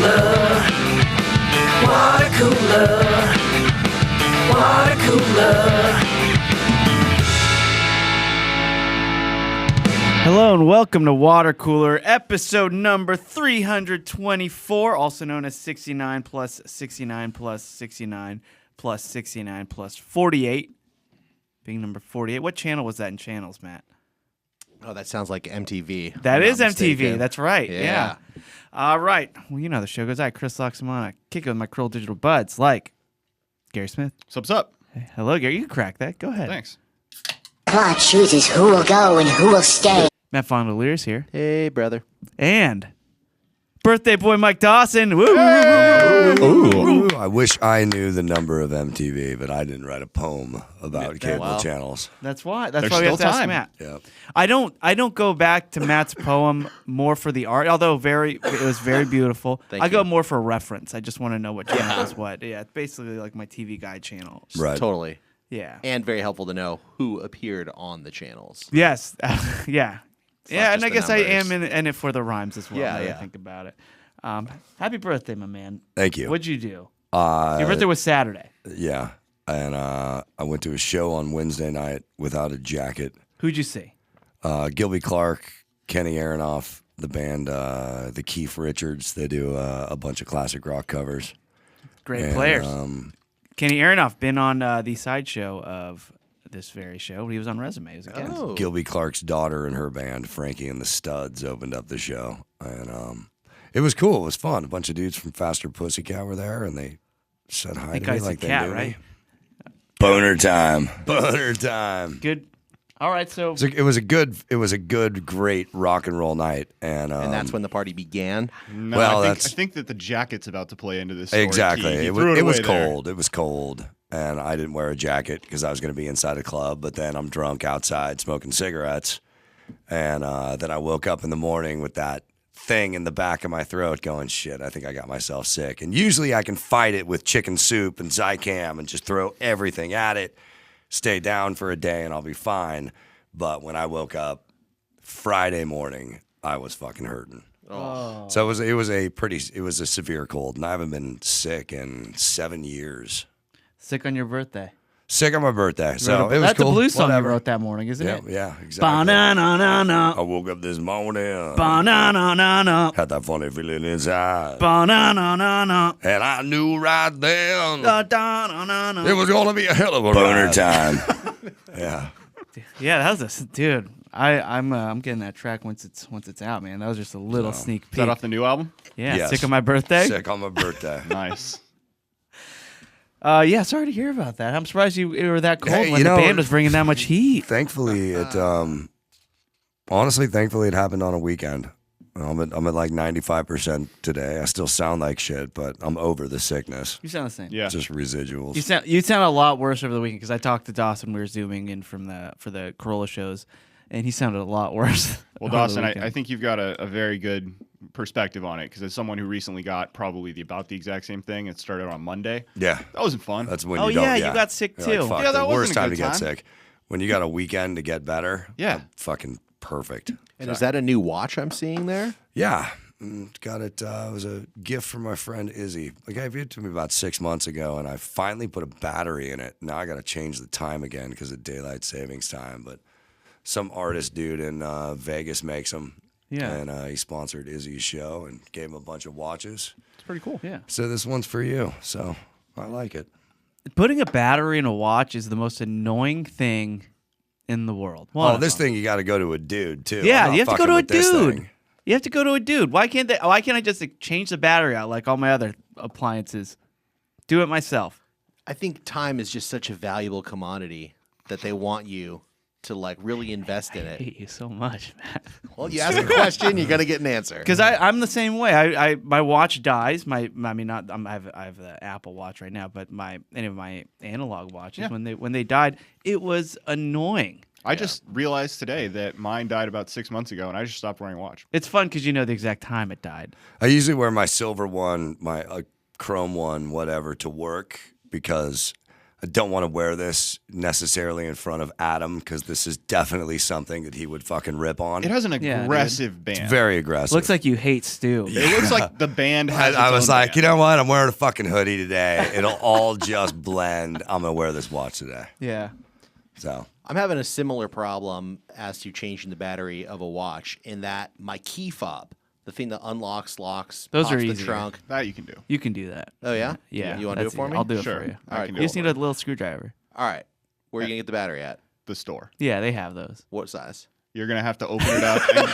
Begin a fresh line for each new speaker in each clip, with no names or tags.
Watercooler, Watercooler, Watercooler.
Hello and welcome to Watercooler, episode number 324, also known as 69 plus 69 plus 69 plus 69 plus 48, being number 48. What channel was that in channels, Matt?
Oh, that sounds like MTV.
That is MTV.
Mistaken.
That's right. Yeah. All right. Well, you know the show goes. I, Chris Loxamana, kick it with my cruel digital buds like Gary Smith.
What's up?
Hey, hello, Gary. You can crack that. Go ahead.
Thanks.
God chooses who will go and who will stay.
Matt Fondolier's here.
Hey, brother.
And birthday boy Mike Dawson. Woo!
Ooh, I wish I knew the number of MTV, but I didn't write a poem about cable channels.
That's why. That's
There's
why we have
still
to ask
time.
Matt.
Yep.
I don't go back to Matt's poem more for the art, although it was very beautiful. I go more for reference. I just want to know what channel is what. Yeah, it's basically like my TV guide channel.
Right.
Totally.
Yeah.
And very helpful to know who appeared on the channels.
Yes. Yeah. Yeah, and
just
I
the
guess I
numbers.
am in it for the rhymes as well.
Yeah,
now that I
yeah.
think about it. Happy birthday, my man.
Thank you.
What'd you do? Your birthday was Saturday.
Yeah. And I went to a show on Wednesday night without a jacket.
Who'd you see?
Gilby Clarke, Kenny Aronoff, the band, the Keith Richards. They do a bunch of classic rock covers.
Great
And,
players. Kenny Aronoff been on the sideshow of this very show. He was on Resume. He was a guest.
Oh.
Gilby Clarke's daughter and her band, Frankie and the Studs, opened up the show. And it was cool. It was fun. A bunch of dudes from Faster Pussycat were there, and they said hi
think
to me
I said
like they
cat,
knew
right?
me. Boner time. Boner time.
Good. All right, so
It was a good, great rock and roll night, and
that's when the party began.
No,
Well,
I
that's-
think that the jacket's about to play into this story.
exactly.
He
It
threw
was
away there.
cold. It was cold, and I didn't wear a jacket because I was going to be inside a club. But then I'm drunk outside smoking cigarettes, and then I woke up in the morning with that thing in the back of my throat, going, "Shit, I think I got myself sick." And usually I can fight it with chicken soup and Zicam and just throw everything at it, stay down for a day, and I'll be fine. But when I woke up Friday morning, I was fucking hurting.
Oh.
So it was a severe cold, and I haven't been sick in 7 years.
sick on your birthday.
Sick on my birthday, so it was
That's
cool.
a blues song
Whatever.
you wrote that morning, isn't
Yeah,
it?
yeah, exactly.
Ba-na-na-na-na.
I woke up this morning,
Ba-na-na-na-na.
had that funny feeling inside,
Ba-na-na-na-na.
and I knew right then
Da-da-na-na-na.
it was gonna be a hell of a boner time. Yeah.
Yeah, that was dude. I'm getting that track once it's out, man. That was just a little sneak
Is
peek.
that off the new album?
Yeah,
Yes.
sick on my birthday.
Sick on my birthday.
Nice.
Yeah, sorry to hear about that. I'm surprised you were that cold
Hey,
when
you
the
know,
band was bringing that much heat.
Thankfully, thankfully it happened on a weekend. I'm at like 95% today. I still sound like shit, but I'm over the sickness.
You sound the same.
Yeah.
It's just residuals.
You sound a lot worse over the weekend because I talked to Dawson. We were zooming in for the Corolla shows, and he sounded a lot worse.
Well,
over the
Dawson,
weekend.
I think you've got a very good perspective on it because as someone who recently got probably about the exact same thing, it started on Monday.
Yeah.
That wasn't fun.
That's when
Oh,
you don't.
yeah, you got sick,
You're like,
too.
fuck,
Yeah, that
the
wasn't
worst
a
time
good
to get
time.
sick. When you got a weekend to get better.
Yeah.
Fucking perfect.
And is that a new watch I'm seeing there?
Yeah. Got it. It was a gift from my friend Izzy. Like, I gave it to me about 6 months ago, and I finally put a battery in it. Now I got to change the time again because of daylight savings time. But some artist dude in Vegas makes them.
Yeah.
And he sponsored Izzy's show and gave him a bunch of watches.
it's pretty cool. Yeah.
So this one's for you. So I like it.
Putting a battery in a watch is the most annoying thing in the world.
Oh, this thing you got to go to a dude too.
Yeah,
I'm not
you have to go
fucking
to a
with this
dude.
thing.
You have to go to a dude. Why can't I just change the battery out like all my other appliances? Do it myself.
I think time is just such a valuable commodity that they want you to like really invest in
I
it.
hate you so much, Matt.
Well, you ask a question, you're gonna get an answer.
Because I'm the same way. I my watch dies. I have the Apple Watch right now, but any of my analog watches when they died, it was annoying.
I just realized today that mine died about 6 months ago, and I just stopped wearing a watch.
It's fun because you know the exact time it died.
I usually wear my silver one, my chrome one, whatever, to work because I don't want to wear this necessarily in front of Adam because this is definitely something that he would fucking rip on.
It has an
Yeah,
aggressive band.
It's very aggressive.
Looks like you hate Stu.
It looks like the band has
I
its
was
own
like,
band.
you know what? I'm wearing a fucking hoodie today. It'll all just blend. I'm gonna wear this watch today.
Yeah.
So
I'm having a similar problem as to changing the battery of a watch in that my key fob, the thing that unlocks, locks,
Those
pops
are
the
easier.
trunk.
That you can do.
You can do that.
Oh, yeah?
Yeah.
You want to do it
that's
for
easy.
me?
I'll do it
Sure.
for you.
I
All right,
can
You
do
just
it.
need a little screwdriver.
All right. Where are you going to get the battery at?
The store.
Yeah, they have those.
What size?
You're gonna have to open it up. And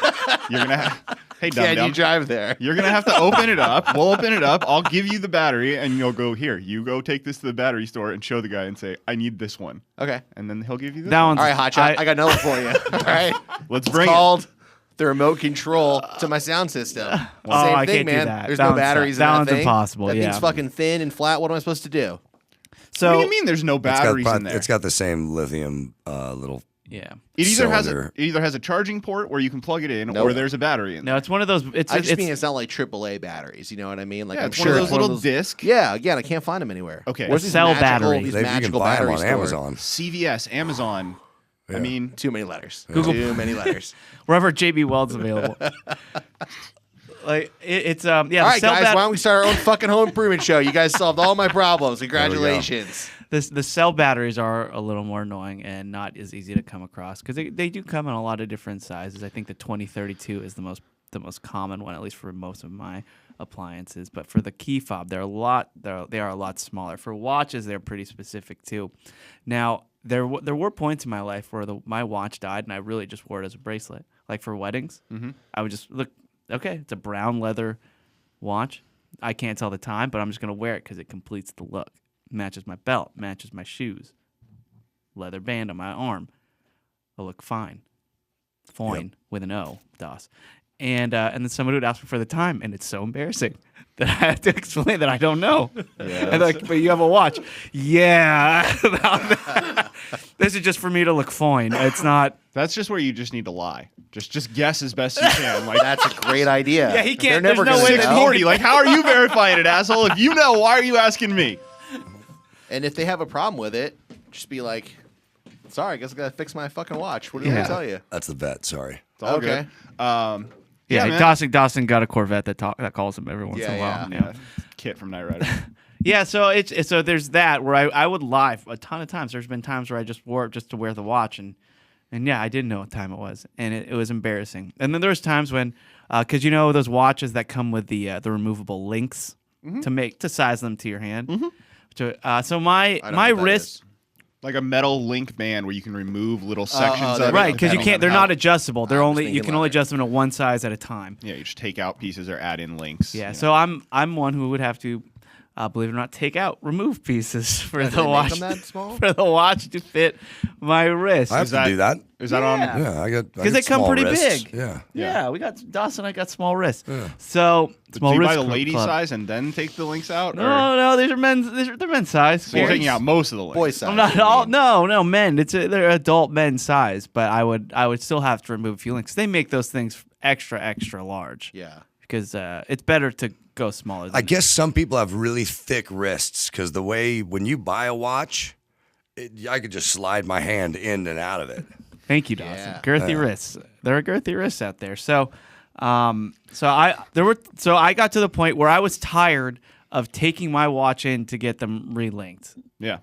you're gonna have, hey,
Can
dum
you drive there?
You're gonna have to open it up. We'll open it up. I'll give you the battery, and you'll go here. You go take this to the battery store and show the guy and say, "I need this one,"
Okay.
and then he'll give you this
That
one.
one's
All right, Hotshot. I got another for you. All right.
Let's
It's
bring it.
called the remote control to my sound system. Same
I
thing,
can't do
man.
that.
There's
That
no
one's
batteries
that
in that
one's
thing.
impossible,
That
yeah.
thing's fucking thin and flat. What am I supposed to do?
So
What do you mean? There's no batteries in there.
It's got the same lithium little.
yeah.
It
cylinder.
either has a charging port where you can plug it in,
Nope.
or there's a battery in there.
No, it's one of those.
I just mean it's not like AAA batteries. You know what I mean? Like
Yeah,
I'm
it's
sure
one of
it's
those little discs.
Yeah, again, I can't find them anywhere.
Okay.
Where's
A
these
cell
magical,
battery.
These
You can
magical
buy them
battery
on
stores?
Amazon.
CVS, Amazon. I mean,
Too many letters.
Google-
Too many letters.
wherever JB Weld's available. Like it's yeah.
All
the
right,
cell
guys,
bat-
why don't we start our own fucking home improvement show? You guys solved all my problems. Congratulations.
the cell batteries are a little more annoying and not as easy to come across because they do come in a lot of different sizes. I think the 2032 is the most common one, at least for most of my appliances. But for the key fob, they are a lot smaller. For watches, they're pretty specific too. Now there were points in my life where my watch died and I really just wore it as a bracelet, like for weddings. Mm-hmm. I would just look. Okay, it's a brown leather watch. I can't tell the time, but I'm just gonna wear it because it completes the look. Matches my belt, matches my shoes. Leather band on my arm. I look fine. Fine with an O, DOS. And then somebody would ask me for the time, and it's so embarrassing that I have to explain that I don't know. And like, but you have a watch. Yeah. This is just for me to look fine. It's not.
that's just where you just need to lie. Just guess as best you can. Like
That's a great idea.
Yeah, he can't-
They're never
there's no
gonna
way that
know.
640. Like, how are you verifying it, asshole? If you know, why are you asking me?
And if they have a problem with it, just be like, sorry, I guess I gotta fix my fucking watch. What did
Yeah.
I tell you?
That's the bet. Sorry.
It's all
Okay.
good.
Yeah,
man.
Dawson got a Corvette that calls him every once in a while.
Yeah.
Kit from Knight Rider.
Yeah, so so there's that where I would lie a ton of times. There's been times where I just wore it just to wear the watch, and yeah, I didn't know what time it was, and it was embarrassing. And then there's times when, because you know those watches that come with the removable links to size them to your hand. So my
I don't know what that
wrist.
is.
Like a metal link band where you can remove little sections
that
of
Right,
it.
because you
depending
can't.
on
They're
how-
not adjustable. They're
I was
only you
thinking
can only
leather.
adjust them to one size at a time.
Yeah, you just take out pieces or add in links.
Yeah,
you know.
so I'm one who would have to, believe it or not, remove pieces for
Do
the
they make
watch
them that small?
for the watch to fit my wrist.
I have to do that.
Is that on?
Yeah.
Yeah, I got.
'Cause they come
small
pretty
wrists.
big.
Yeah.
Yeah, we got Dawson. I got small wrists. So
Do
small
you
wrist
buy the
club.
lady size and then take the links out? or-
No, these are men's. They're men's size.
So you're taking out most of the links.
Boy size.
I'm not
you
all.
mean.
No, men. They're adult men's size, but I would still have to remove a few links. They make those things extra large.
Yeah.
Because it's better to go smaller. Than
I guess some people have really thick wrists because the way when you buy a watch, I could just slide my hand in and out of it.
Thank you, Dawson.
Yeah.
Girthy wrists. There are girthy wrists out there. So I got to the point where I was tired of taking my watch in to get them relinked.
Yeah.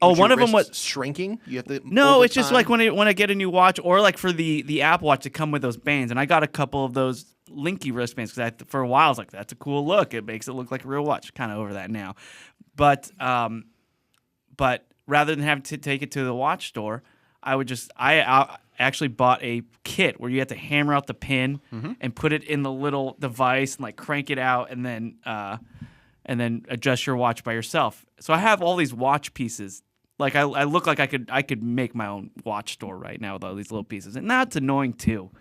Oh, one of them was
shrinking. You have to.
no.
over
It's just
time?
like when I get a new watch, or like for the Apple Watch to come with those bands, and I got a couple of those linky wristbands because for a while I was like, that's a cool look. It makes it look like a real watch. Kind of over that now, but rather than having to take it to the watch store, I actually bought a kit where you have to hammer out the pin and put it in the little device and like crank it out and then adjust your watch by yourself. So I have all these watch pieces. Like I look like I could make my own watch store right now with all these little pieces, and that's annoying too.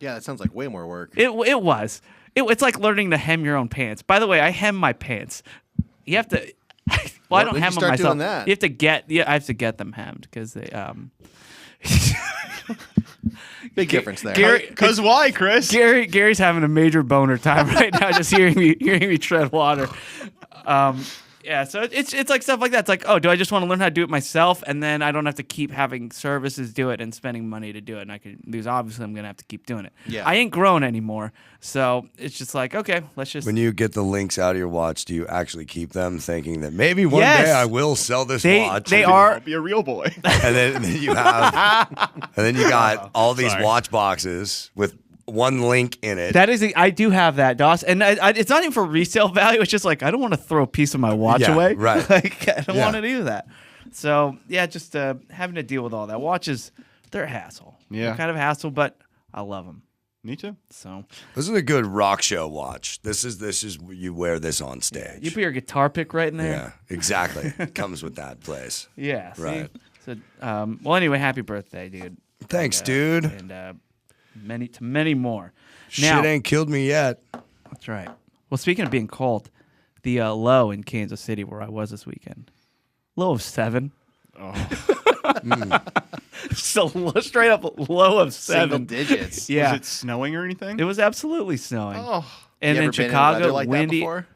Yeah, that sounds like way more work.
It's like learning to hem your own pants. By the way, I hem my pants. You have to. Well, I don't
When did
hem
you
them
start
myself.
doing that?
You have to get. Yeah, I have to get them hemmed because they.
Big difference there.
Gary,
Because why, Chris?
Gary's having a major boner time right now, just hearing me tread water. Yeah, so it's like stuff like that. It's like, oh, do I just want to learn how to do it myself, and then I don't have to keep having services do it and spending money to do it, and I can because obviously I'm gonna have to keep doing it.
Yeah.
I ain't grown anymore, so it's just like, okay, let's just.
When you get the links out of your watch, do you actually keep them, thinking that maybe one
Yes.
day I will sell this watch?
They
I'll
are.
be a real boy.
and then you have, and then you got all these
Sorry.
watch boxes with one link in it.
That is, I do have that, Doss, and it's not even for resale value. It's just like I don't want to throw a piece of my watch
Yeah,
away.
right.
Like I don't
Yeah.
want to do that. So yeah, just having to deal with all that. Watches, they're a hassle.
Yeah.
They're kind of a hassle, but I love them.
Me too.
So
This is a good rock show watch. This is you wear this on stage.
you put your guitar pick right in
yeah,
there.
exactly. Comes with that place.
Yeah. See?
Right.
So well, anyway, happy birthday, dude.
Thanks,
And,
dude.
And many more.
Shit
Now,
ain't killed me yet.
that's right. Well, speaking of being cold, the low in Kansas City where I was this weekend, low of 7. So straight up low of 7.
Single digits.
Yeah,
Was it snowing or anything?
it was absolutely snowing.
Oh,
And
You
in
ever been
Chicago,
weather like
windy.
that before?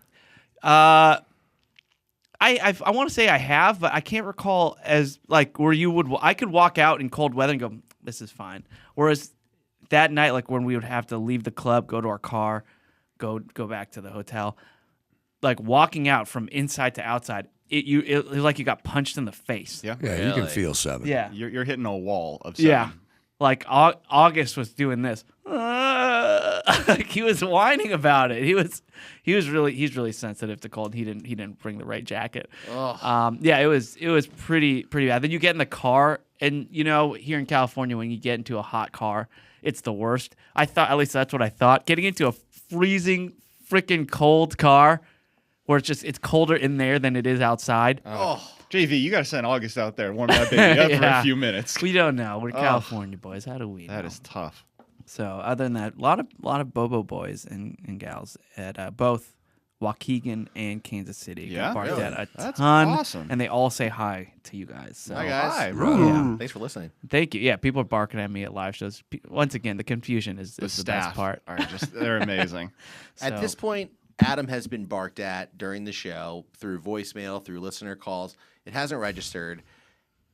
I want to say I have, but I can't recall as like where you would. I could walk out in cold weather and go, "This is fine." Whereas that night, like when we would have to leave the club, go to our car, go back to the hotel, like walking out from inside to outside, it was like you got punched in the face.
yeah.
Yeah, you can
Really?
feel 7.
Yeah.
You're hitting a wall of 7.
Yeah. Like August was doing this. Like he was whining about it. He's really sensitive to cold. He didn't bring the right jacket. Yeah, it was pretty bad. Then you get in the car, and you know, here in California, when you get into a hot car, it's the worst. I thought, at least that's what I thought. Getting into a freezing freaking cold car where it's colder in there than it is outside.
JV, you got to send August out there and warm that baby up for
Yeah.
a few minutes.
We don't know. We're California boys. How do we know?
That is tough.
So other than that, a lot of Bobo boys and gals at both Waukegan and Kansas City.
Yeah?
Barked
Really?
at a
That's
ton,
awesome.
and they all say hi to you guys. So
Hi, guys.
Hi,
Yeah.
Thanks for listening.
thank you. Yeah, people are barking at me at live shows. Once again, the confusion is the
staff
best part.
are just they're amazing.
At
So-
this point, Adam has been barked at during the show through voicemail, through listener calls. It hasn't registered.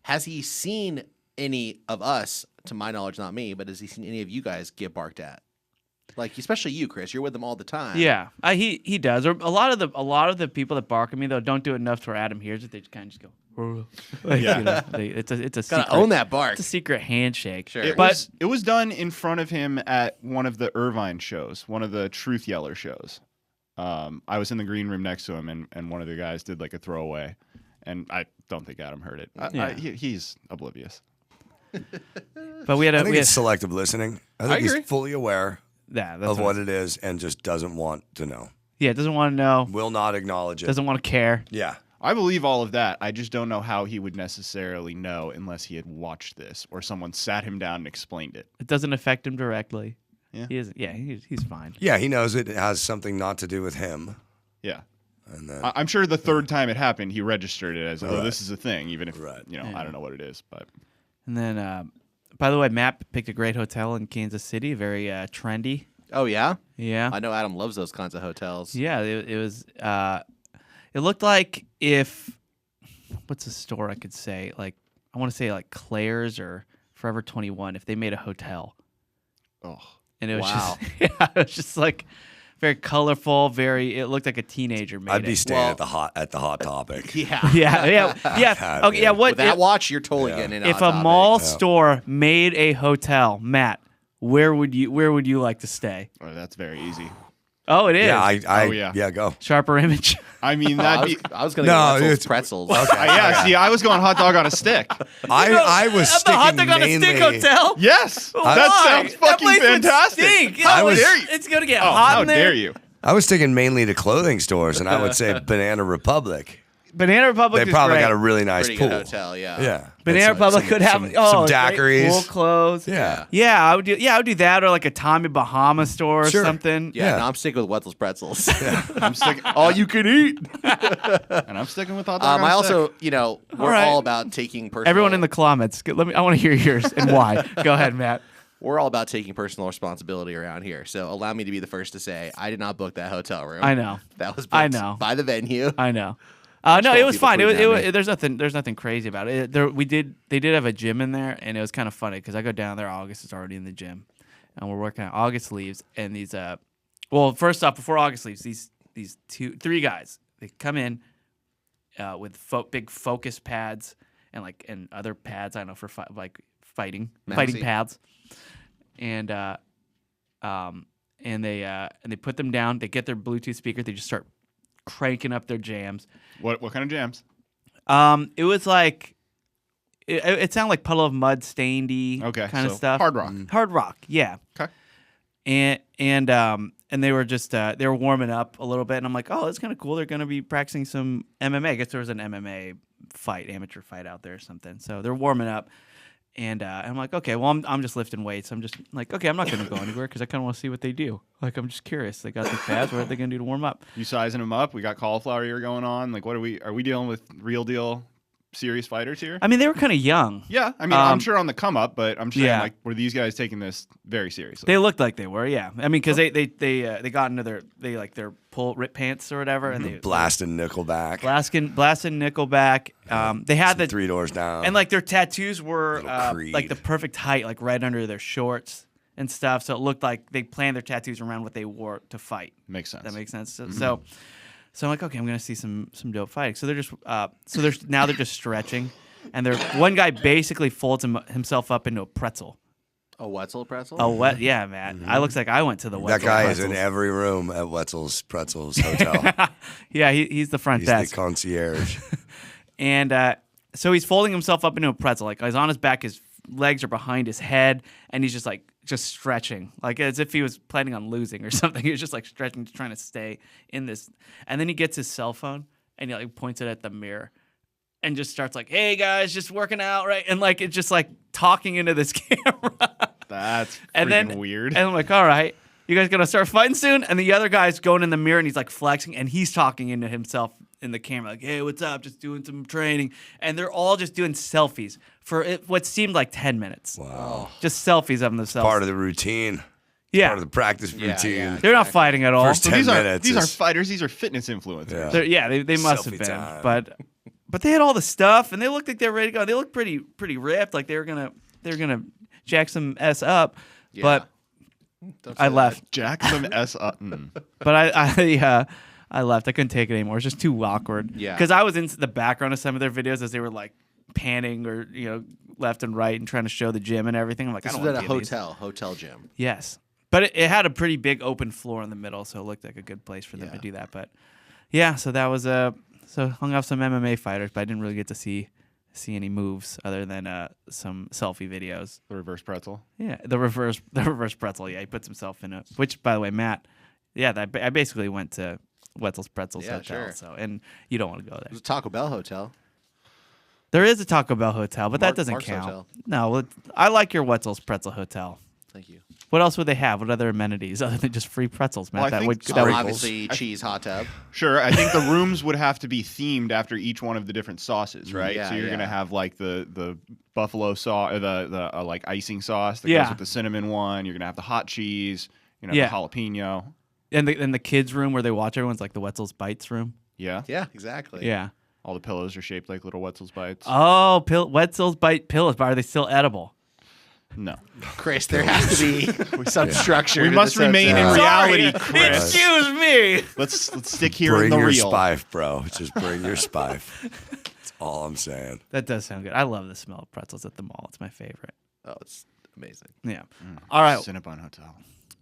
Has he seen any of us, to my knowledge, not me, but has he seen any of you guys get barked at? Like, especially you, Chris. You're with them all the time.
Yeah, he does. Or a lot of the people that bark at me though don't do it enough to where Adam hears it. They just kind of just go. Like,
Yeah.
you know, it's a
Gotta
secret,
own that bark.
It's a secret handshake.
Sure.
It was done in front of him at one of the Irvine shows, one of the Truth Yeller shows. I was in the green room next to him, and one of the guys did like a throwaway, and I don't think Adam heard it.
Yeah.
He's oblivious.
But we had
I
a
think
we had,
it's selective listening. I think
agree.
he's fully aware
yeah, that's
of what it is and just doesn't want to know.
yeah, doesn't want to know,
Will not acknowledge it.
doesn't want to care.
Yeah.
I believe all of that. I just don't know how he would necessarily know unless he had watched this or someone sat him down and explained it.
It doesn't affect him directly.
Yeah.
He is. Yeah, he's fine.
Yeah, he knows it has something not to do with him.
Yeah.
And then
I'm sure the third time it happened, he registered it as, oh,
Right.
this is a thing, even if,
Right.
I don't know what it is. But
And then, by the way, Matt picked a great hotel in Kansas City. Very trendy.
Oh, yeah?
Yeah.
I know Adam loves those kinds of hotels.
Yeah. It was. It looked like if what's a store I could say, like I want to say like Claire's or Forever 21 if they made a hotel.
oh,
And it was
Wow.
just yeah, it was just like very colorful, it looked like a teenager made
I'd be
it.
staying
Well-
at the hot topic.
Yeah.
Yeah.
God,
Okay, yeah,
man.
what
With that
if,
watch, you're totally
Yeah.
getting in.
if
Hot
a
Topic.
mall
Yeah.
store made a hotel, Matt, where would you like to stay?
oh, that's very easy.
Oh, it is.
Yeah,
Oh, yeah.
yeah, go.
Sharper image.
I mean,
Oh,
that'd be.
I was going
No,
to go
it's-
Wetzel's pretzels.
Yeah, see, I was going hot dog on a stick.
I was
At the
sticking
hot dog on a
mainly.
stick hotel.
Yes,
Why?
that sounds
That
fucking
place would
fantastic.
stink.
I was-
It's gonna get
Oh,
hot
how
in there.
dare you?
I was sticking mainly to clothing stores, and I would say Banana Republic.
Banana Republic.
They
is
probably
great.
got a really nice
Pretty
pool.
good hotel, yeah.
Yeah,
Banana
It's
Republic
some-
could have
some
great
daiquiris.
cool clothes.
Yeah.
Yeah, I would do that or like a Tommy Bahama store or
Sure.
something.
Yeah,
Yeah.
no, I'm sticking with Wetzel's pretzels.
I'm sticking.
All you can eat.
And I'm sticking with hot dog on a
I
stick.
also, we're
right.
all about taking personal.
Everyone in the comments, I want to hear yours and why. Go ahead, Matt.
We're all about taking personal responsibility around here. So allow me to be the first to say I did not book that hotel room.
I know.
That was booked
I know.
by the venue.
I know. No, it was
people
fine.
tweeting at me.
There's nothing crazy about it. They did have a gym in there, and it was kind of funny because I go down there. August is already in the gym, and we're working out. August leaves, and these well, first off, before August leaves, these three guys, they come in with big focus pads and other pads. I don't know for fighting pads, and they put them down. They get their Bluetooth speaker. They just start cranking up their jams.
What kind of jams?
It was like it sounded like Puddle of Mud, Stainedy kind of stuff.
Hard rock.
Hard rock, yeah.
Okay.
And they were just they were warming up a little bit, and I'm like, oh, that's kind of cool. They're going to be practicing some MMA. I guess there was an MMA amateur fight out there or something. So they're warming up, and I'm like, okay, well, I'm just lifting weights. I'm just like, okay, I'm not going to go anywhere because I kind of want to see what they do. Like, I'm just curious. They got the pads. What are they going to do to warm up?
You sizing them up? We got cauliflower ear going on. Like, what are we dealing with? Real deal, serious fighters here?
I mean, they were kind of young.
Yeah, I mean, I'm sure on the come up, but I'm saying
Yeah.
like, were these guys taking this very seriously?
They looked like they were, yeah. I mean, because they got into their pull rip pants or whatever, and they
Blasting Nickelback.
blasting Nickelback. They had the
Three Doors Down.
and like their tattoos were
Little Creed.
like the perfect height, like right under their shorts and stuff. So it looked like they planned their tattoos around what they wore to fight.
Makes sense.
That makes sense. So I'm like, okay, I'm gonna see some dope fighting. So they're just they're just stretching, and one guy basically folds himself up into a pretzel.
A Wetzel pretzel?
Oh, what? Yeah, man. I looks like I went to the Wetzel
that guy
pretzels.
is in every room at Wetzel's Pretzels Hotel.
Yeah, he's the front
He's
desk.
the concierge.
And so he's folding himself up into a pretzel. Like he's on his back, his legs are behind his head, and he's just stretching, like as if he was planning on losing or something. He was just like stretching, trying to stay in this. And then he gets his cell phone and he like points it at the mirror and just starts like, "Hey guys, just working out, right?" And like it's just like talking into this camera.
That's
And
freaking
then
weird.
And I'm like, all right, you guys gonna start fighting soon? And the other guy's going in the mirror and he's like flexing and he's talking into himself in the camera, like, "Hey, what's up? Just doing some training." And they're all just doing selfies for what seemed like 10 minutes.
Wow.
Just selfies of themselves.
Part of the routine.
yeah.
Part of the practice
Yeah,
routine.
yeah.
They're not fighting at all.
First
So
10
these are
minutes
these are
is-
fighters. These are fitness influencers.
Yeah.
They must have
Selfie
been.
time.
But they had all the stuff and they looked like they were ready to go. They looked pretty ripped, like they were gonna jack some S up.
Yeah.
But
Don't
I
say
left.
Jack some S up.
But I left. I couldn't take it anymore. It's just too awkward.
Yeah.
Because I was in the background of some of their videos as they were like panning or left and right and trying to show the gym and everything. I'm like,
This
I
is
don't
at a
want to
hotel gym.
Yes, but it had a pretty big open floor in the middle, so it looked like a good place for them to do that. But yeah, so that was so hung off some MMA fighters, but I didn't really get to see any moves other than some selfie videos.
The reverse pretzel.
Yeah, the reverse pretzel. Yeah, he puts himself in it. Which, by the way, Matt. Yeah, I basically went to Wetzel's Pretzels
Yeah,
Hotel.
sure.
So, and you don't want to go there.
There's a Taco Bell hotel.
There is a Taco Bell hotel, but that doesn't
Mark's
count.
Hotel.
No, I like your Wetzel's Pretzel Hotel.
Thank you.
What else would they have? What other amenities other than just free pretzels, Matt?
Well, I
that
think
would
so.
that would
Obviously, cheese hot tub.
Sure, I think the rooms would have to be themed after each one of the different sauces, right?
Yeah,
so you're
yeah.
gonna have like the buffalo sauce, or the like icing sauce that
Yeah.
goes with the cinnamon one. You're gonna have the hot cheese. You're gonna
Yeah.
have the jalapeno.
and the kids' room where they watch everyone's like the Wetzel's Bites room.
Yeah.
Yeah, exactly.
Yeah.
All the pillows are shaped like little Wetzel's bites.
Oh, Wetzel's Bite pillows, but are they still edible?
No.
Chris, there has to be some structure.
We
to
must
this
remain
hotel.
in reality,
Sorry,
Chris.
excuse me.
Let's stick here in
Bring
the
your
real.
spife, bro. Just bring your spife. That's all I'm saying.
That does sound good. I love the smell of pretzels at the mall. It's my favorite.
Oh, it's amazing.
Yeah. All right.
Cinnabon Hotel.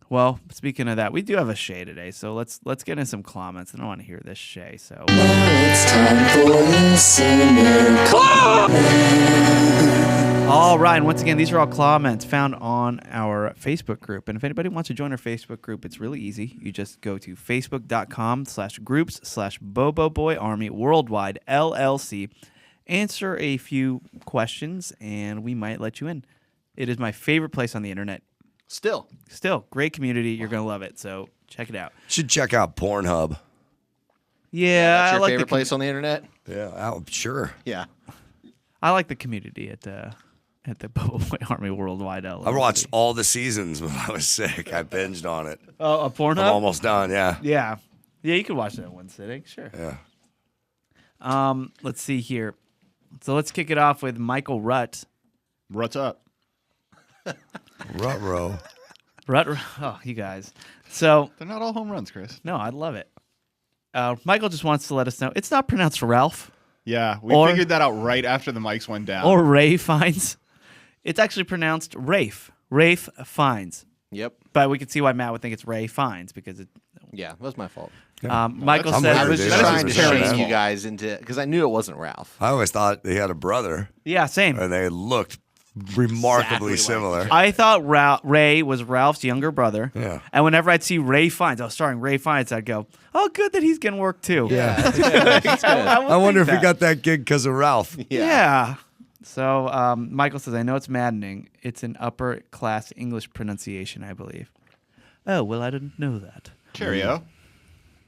Well, speaking of that, we do have a Shay today, so let's get in some comments. I don't want to hear this Shay. So
It's time for listener
all right, and once again, these are all comments found on our Facebook group. And if anybody wants to join our Facebook group, it's really easy. You just go to facebook.com/groups/BoboBoyArmy Worldwide LLC. Answer a few questions, and we might let you in. It is my favorite place on the internet.
Still,
Great community. You're going to love it, so check it out.
Should check out Pornhub.
Yeah,
that's
I
your
like
favorite place on the internet.
Yeah, sure.
Yeah.
I like the community at the Bobo Boy Army Worldwide LLC.
I watched all the seasons when I was sick. I binged on it.
Oh, a Pornhub?
I'm almost done, yeah.
Yeah. Yeah, you could watch that in one sitting, sure.
Yeah.
Let's see here. So let's kick it off with Michael Rutt.
Rutt's up.
Ruh-roh.
Rutt. Oh, you guys. So
They're not all home runs, Chris.
no, I love it. Michael just wants to let us know it's not pronounced Ralph
Yeah, we
Or-
figured that out right after the mics went down.
or Ray Fiennes. It's actually pronounced Rafe. Rafe Fiennes.
Yep.
But we can see why Matt would think it's Ray Fiennes because it.
Yeah, that was my fault.
Michael
I'm
says,
with
I
you,
was
dude.
just
That
trying to
is very
shame
small.
you guys into because I knew it wasn't Ralph.
I always thought he had a brother,
"Yeah, same."
and they looked remarkably
Exactly
similar.
I thought Ray was Ralph's younger brother.
Yeah.
And whenever I'd see Ray Fiennes, starring Ray Fiennes, I'd go, "Oh, good that he's getting work too."
Yeah.
I
I wonder if
think
he got that gig because of Ralph.
Yeah. So Michael says, I know it's maddening. It's an upper class English pronunciation, I believe. Oh, well, I didn't know that.
Cheerio.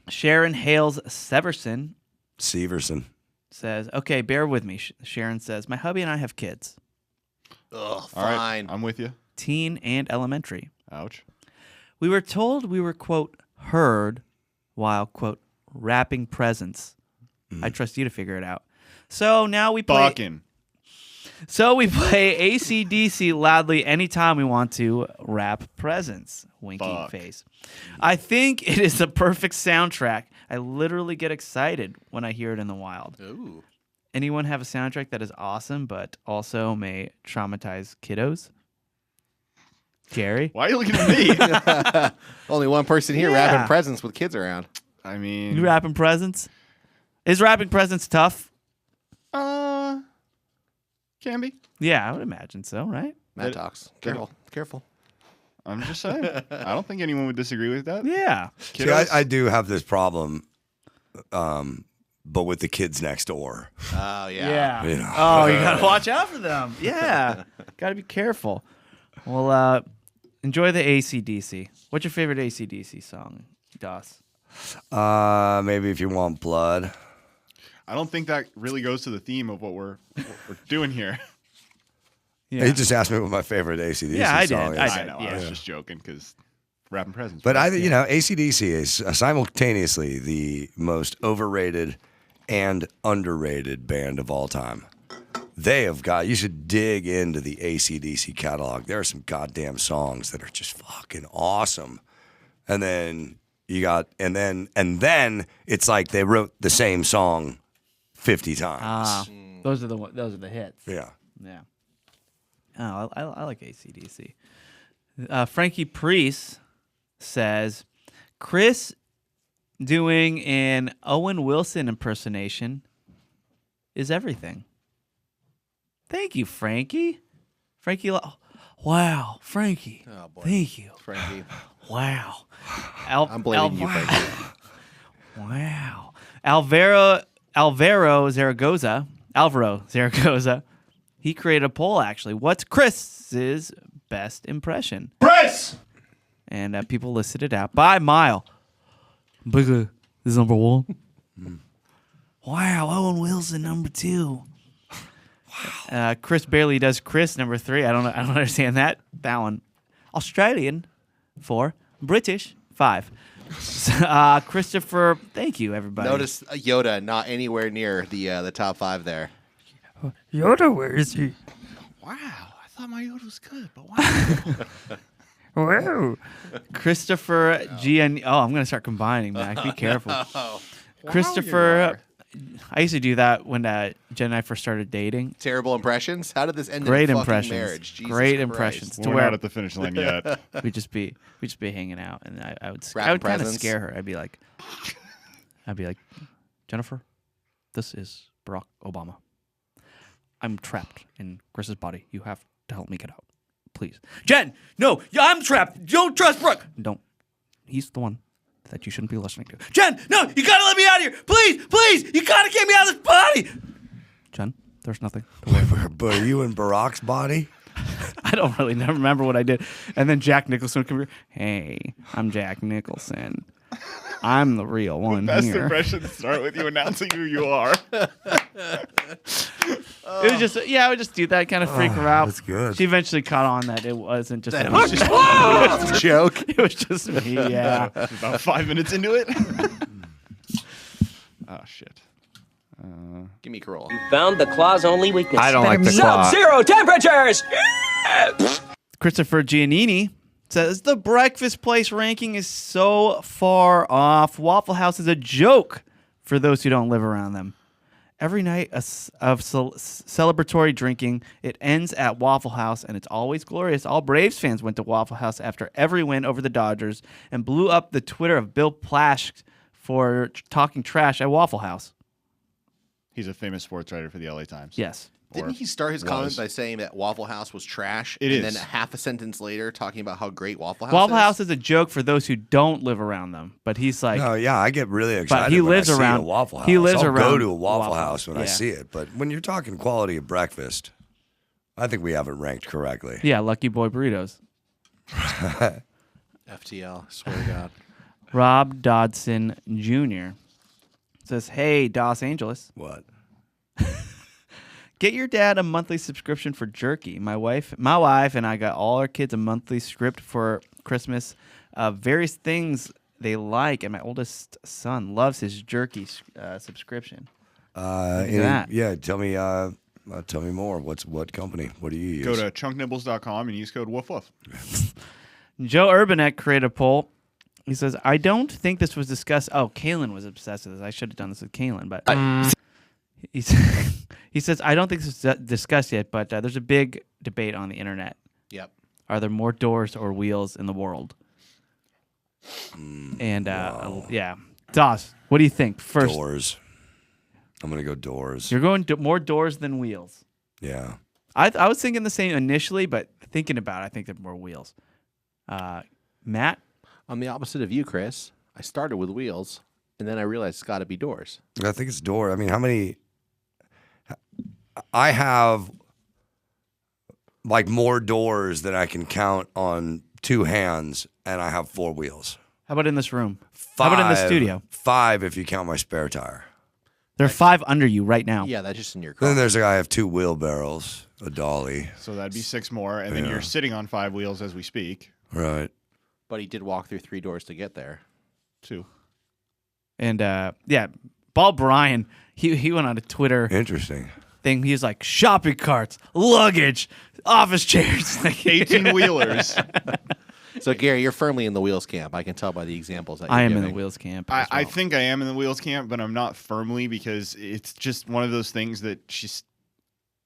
Sharon Hales Severson
Severson.
says, okay, bear with me. Sharon says, my hubby and I have kids,
Ugh,
All
fine.
right, I'm with you.
teen and elementary.
Ouch.
We were told we were, quote, heard while, quote, wrapping presents. I trust you to figure it out. So now we play.
Fucking.
So we play AC/DC loudly anytime we want to wrap presents. Winky
Fuck.
face. I think it is the perfect soundtrack. I literally get excited when I hear it in the wild.
Ooh.
Anyone have a soundtrack that is awesome but also may traumatize kiddos? Gary?
Why are you looking at me?
Only one person here
Yeah.
wrapping presents with kids around.
I mean,
You wrapping presents? Is wrapping presents tough?
can be.
Yeah, I would imagine so, right?
Matt talks. Careful. Careful.
I'm just saying. I don't think anyone would disagree with that.
Yeah.
See,
Kiddos?
I do have this problem, but with the kids next door.
Oh, yeah.
You know.
Oh, you gotta watch out for them. Yeah, gotta be careful. Well, enjoy the AC/DC. What's your favorite AC/DC song, Doss?
Maybe if you want blood.
I don't think that really goes to the theme of what we're doing here.
Yeah,
He just asked me what my favorite AC/DC
Yeah, I did.
song is.
I
I know.
yeah.
I was just joking because wrapping presents.
But
right?
AC/DC is simultaneously the most overrated and underrated band of all time. They have got. You should dig into the AC/DC catalog. There are some goddamn songs that are just fucking awesome. And then you got, and then it's like they wrote the same song 50 times.
Those are the hits.
Yeah.
Yeah. Oh, I like AC/DC. Frankie Priest says, Chris doing an Owen Wilson impersonation is everything. Thank you, Frankie. Wow, Frankie.
Oh, boy.
Thank you.
Frankie.
Wow.
I'm blaming you, Frankie.
Wow. Alvaro Zaragoza. He created a poll, actually. What's Chris's best impression?
Chris!
And people listed it out by mile. Bigger is number one. Wow, Owen Wilson, number two. Wow. Chris barely does Chris, number three. I don't understand that. That one. Australian, 4. British, 5. Christopher, thank you, everybody.
Notice Yoda not anywhere near the top 5 there.
Yoda, where is he?
Wow, I thought my Yoda was good, but wow.
Whoa. Christopher Gian. Oh, I'm going to start combining, Mac. Be careful. Christopher. I used to do that when Jen and I first started dating.
Terrible impressions. How did this end
Great
in a fucking
impressions.
marriage? Jesus
Great
Christ.
impressions. To
We're
where
not at the finish line yet.
we'd just be hanging out, and I would
Wrapping
kind of
presents.
scare her. I'd be like, Jennifer, this is Barack Obama. I'm trapped in Chris's body. You have to help me get out, please. Jen, no, I'm trapped. Don't trust Brooke. Don't. He's the one that you shouldn't be listening to. Jen, no, you gotta let me out of here, please. You gotta get me out of this body. Jen, there's nothing.
But are you in Barack's body?
I don't really never remember what I did. And then Jack Nicholson would come here. Hey, I'm Jack Nicholson. I'm the real one
Best
here.
impressions start with you announcing who you are.
It was just, I would just do that, kind of freak her out.
that's good.
She eventually caught on that it wasn't just
That
a
was just a joke.
It was just me, yeah.
About 5 minutes into it. Oh, shit.
Give me Corolla.
Found the claw's only weakness.
I don't like the claw.
Sub-zero temperatures!
Christopher Giannini says the breakfast place ranking is so far off. Waffle House is a joke for those who don't live around them. Every night of celebratory drinking, it ends at Waffle House, and it's always glorious. All Braves fans went to Waffle House after every win over the Dodgers and blew up the Twitter of Bill Plash for talking trash at Waffle House.
He's a famous sports writer for the LA Times.
Yes.
Didn't he start his comment by saying that Waffle House was trash?
It
and
is.
then half a sentence later talking about how great Waffle House
Waffle
is?
House is a joke for those who don't live around them. But he's like,
No, yeah, I get really excited.
he
when
lives
I see
around-
a Waffle House.
he lives
I'll go
around
to a Waffle
Waffle
House when I
yeah.
see it. But when you're talking quality of breakfast, I think we haven't ranked correctly.
yeah, Lucky Boy Burritos.
FTL, swear to God.
Rob Dodson Jr. says, hey, Los Angeles.
What?
Get your dad a monthly subscription for jerky. My wife and I got all our kids a monthly script for Christmas. Various things they like, and my oldest son loves his jerky subscription.
Yeah, tell me more. What company? What do you use?
Go to chunknibbles.com and use code Woof Woof.
Joe Urbanek created a poll. He says, I don't think this was discussed. Oh, Kalen was obsessed with this. I should have done this with Kalen, but he says, I don't think this is discussed yet, but there's a big debate on the internet.
Yep.
Are there more doors or wheels in the world? And yeah, Doss, what do you think? First,
Doors. I'm gonna go doors.
you're going more doors than wheels.
Yeah.
I was thinking the same initially, but thinking about it, I think there are more wheels. Matt,
I'm the opposite of you, Chris. I started with wheels, and then I realized it's got to be doors.
I think it's door. I mean, how many? I have like more doors than I can count on two hands, and I have four wheels.
how about in this room? How about in the studio?
5 if you count my spare tire.
There are 5 under you right now.
Yeah, that's just in your car.
Then there's a guy I have 2 wheelbarrows, a dolly.
So that'd be 6 more, and then you're sitting on 5 wheels as we speak.
Right.
But he did walk through 3 doors to get there.
2.
And yeah, Ball Brian, he went on a Twitter
Interesting.
thing. He was like, shopping carts, luggage, office chairs.
18 wheelers.
So, Gary, you're firmly in the wheels camp. I can tell by the examples that you're
I am in
giving.
the wheels camp.
I
as well.
think I am in the wheels camp, but I'm not firmly because it's just one of those things that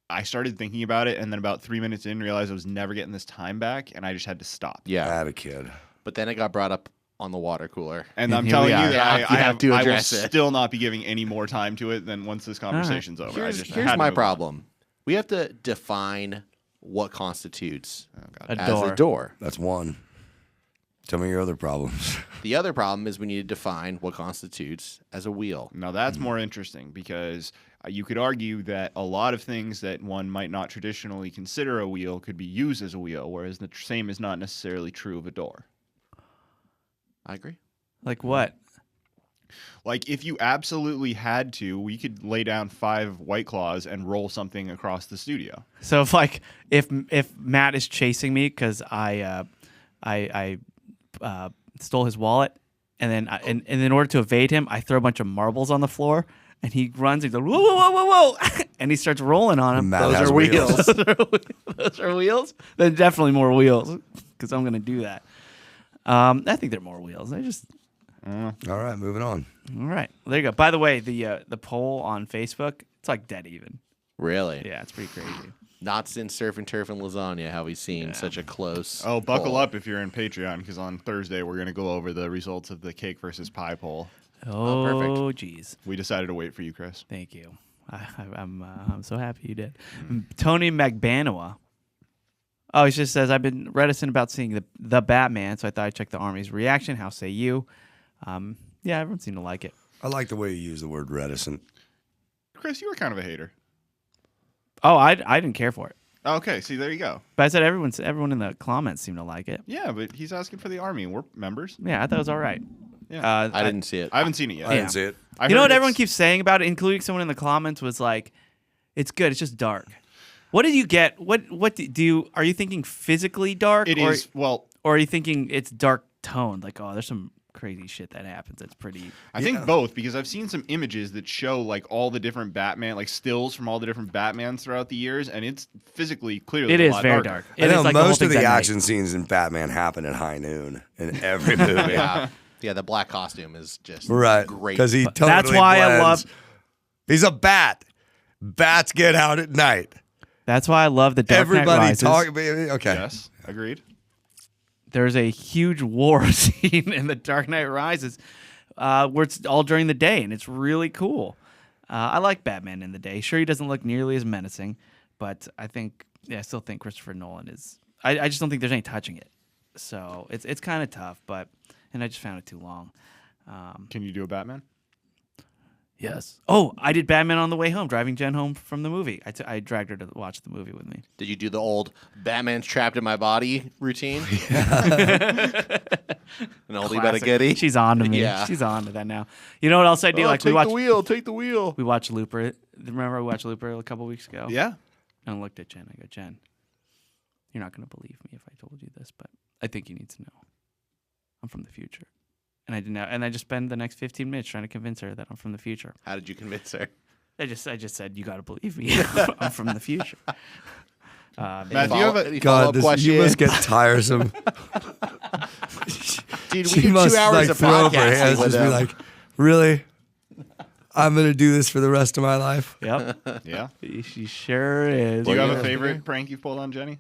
I started thinking about it, and then about 3 minutes in, realized I was never getting this time back, and I just had to stop.
Yeah.
Had a kid.
But then it got brought up on the water cooler.
And
And
I'm
here
telling
we
you
are.
that
Yeah,
I
you have to
I will
address it.
still not be giving any more time to it than once this conversation's over. I
Here's
had to
my
move on.
problem. We have to define what constitutes
a
as
door.
a door.
That's one. Tell me your other problems.
The other problem is we need to define what constitutes as a wheel.
Now that's more interesting because you could argue that a lot of things that one might not traditionally consider a wheel could be used as a wheel, whereas the same is not necessarily true of a door.
I agree.
Like what?
Like if you absolutely had to, we could lay down 5 White Claws and roll something across the studio.
So if Matt is chasing me because I stole his wallet, and then and in order to evade him, I throw a bunch of marbles on the floor, and he runs. He goes whoa whoa whoa whoa whoa, and he starts rolling on him.
Matt has wheels.
Those are wheels. Then definitely more wheels because I'm gonna do that. I think they're more wheels. I just
All right, moving on.
all right. There you go. By the way, the poll on Facebook, it's like dead even.
Really?
Yeah, it's pretty crazy.
Not since Surf and Turf and Lasagna have we seen such a close.
Oh, buckle
poll.
up if you're in Patreon because on Thursday we're going to go over the results of the cake versus pie poll.
Oh, geez.
We decided to wait for you, Chris.
Thank you. I'm so happy you did. Tony McBanoa. Oh, he just says, I've been reticent about seeing the Batman, so I thought I'd check the Army's reaction. How say you? Yeah, everyone seemed to like it.
I like the way you use the word reticent.
Chris, you were kind of a hater.
Oh, I didn't care for it.
Okay, see, there you go.
But I said everyone in the comments seemed to like it.
Yeah, but he's asking for the Army. We're members.
Yeah, I thought it was all right.
Yeah.
I didn't see it.
I haven't seen it yet.
I didn't see it.
I
You know
heard
what everyone
it's-
keeps saying about it, including someone in the comments, was like, it's good, it's just dark. What did you get? What do you are you thinking physically dark?
It
or,
is, well,
or are you thinking it's dark toned? Like, oh, there's some crazy shit that happens. That's pretty.
I think both, because I've seen some images that show like all the different Batman, like stills from all the different Batmans throughout the years, and it's physically clearly
It
a
is
lot
very
darker.
dark.
I
It is
know
like the whole
most of
thing's
the
at night.
action scenes in Batman happen at high noon in every movie.
Yeah, the black costume is just
Right.
great.
Because he totally
That's why I
blends.
love.
He's a bat. Bats get out at night.
That's why I love the Dark Knight
Everybody
Rises.
talking. Okay.
Yes, agreed.
There's a huge war scene in the Dark Knight Rises, where it's all during the day, and it's really cool. I like Batman in the day. Sure, he doesn't look nearly as menacing, but I still think Christopher Nolan is. I just don't think there's any touching it. So it's kind of tough, and I just found it too long.
Can you do a Batman?
Yes. Oh, I did Batman on the way home, driving Jen home from the movie. I dragged her to watch the movie with me.
Did you do the old Batman's trapped in my body routine? An oldie but a goodie.
She's on to me.
Yeah.
She's on to that now. You know what else I do? Like we watched
Take the wheel.
We watched Looper. Remember we watched Looper a couple weeks ago?
Yeah.
And I looked at Jen. I go, Jen, you're not going to believe me if I told you this, but I think you need to know. I'm from the future. And I didn't know. And I just spent the next 15 minutes trying to convince her that I'm from the future.
How did you convince her?
I just said, you got to believe me. I'm from the future.
Matt, do you have a
Any
God,
follow-up
you must
question?
get tiresome.
Dude, we
She
do
must
2 hours
like
of
throw up her
podcasting
hands,
with
just be
him.
like, "Really? I'm gonna do this for the rest of my life."
Yep.
Yeah.
She sure is.
Do you have
yeah.
a favorite prank you've pulled on Jenny?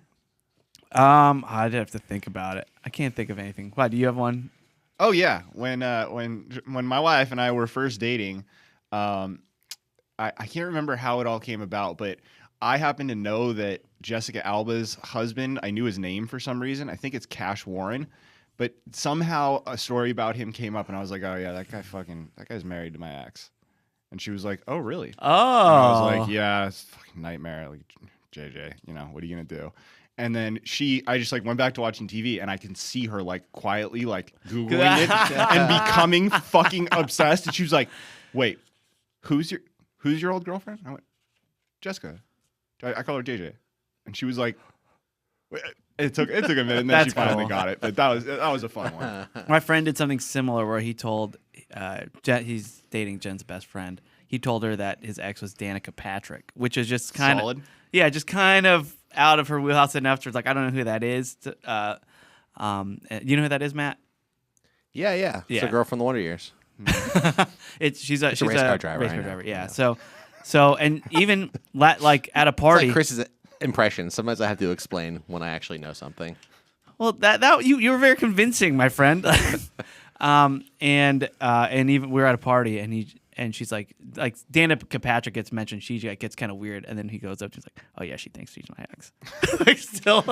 I'd have to think about it. I can't think of anything. Why, do you have one?
Oh yeah, when my wife and I were first dating, I can't remember how it all came about, but I happen to know that Jessica Alba's husband, I knew his name for some reason. I think it's Cash Warren, but somehow a story about him came up, and I was like, oh yeah, that guy's married to my ex, and she was like, oh really?
Oh.
And I was like, yeah, it's a fucking nightmare, like JJ, what are you gonna do? And then I just like went back to watching TV, and I can see her like quietly like Googling it and becoming fucking obsessed. And she was like, "Wait, who's your old girlfriend?" I went, "Jessica." I call her JJ, and she was like, wait. It took a minute, and then
That's
she finally
cool.
got it. But that was a fun one.
My friend did something similar where he told he's dating Jen's best friend. He told her that his ex was Danica Patrick, which is just kind
Solid.
of just kind of out of her wheelhouse enough. It's like, I don't know who that is. You know who that is, Matt?
Yeah. It's
Yeah.
a girl from the Wonder Years.
She's a
race car driver,
Race
I
car
know.
driver. Yeah. So and even like at a
It's
party.
like Chris's impression. Sometimes I have to explain when I actually know something.
Well, that you were very convincing, my friend. And even we were at a party, and she's like Danica Patrick gets mentioned. She gets kind of weird, and then he goes up. She's like, "Oh yeah, she thinks she's my ex." Like still.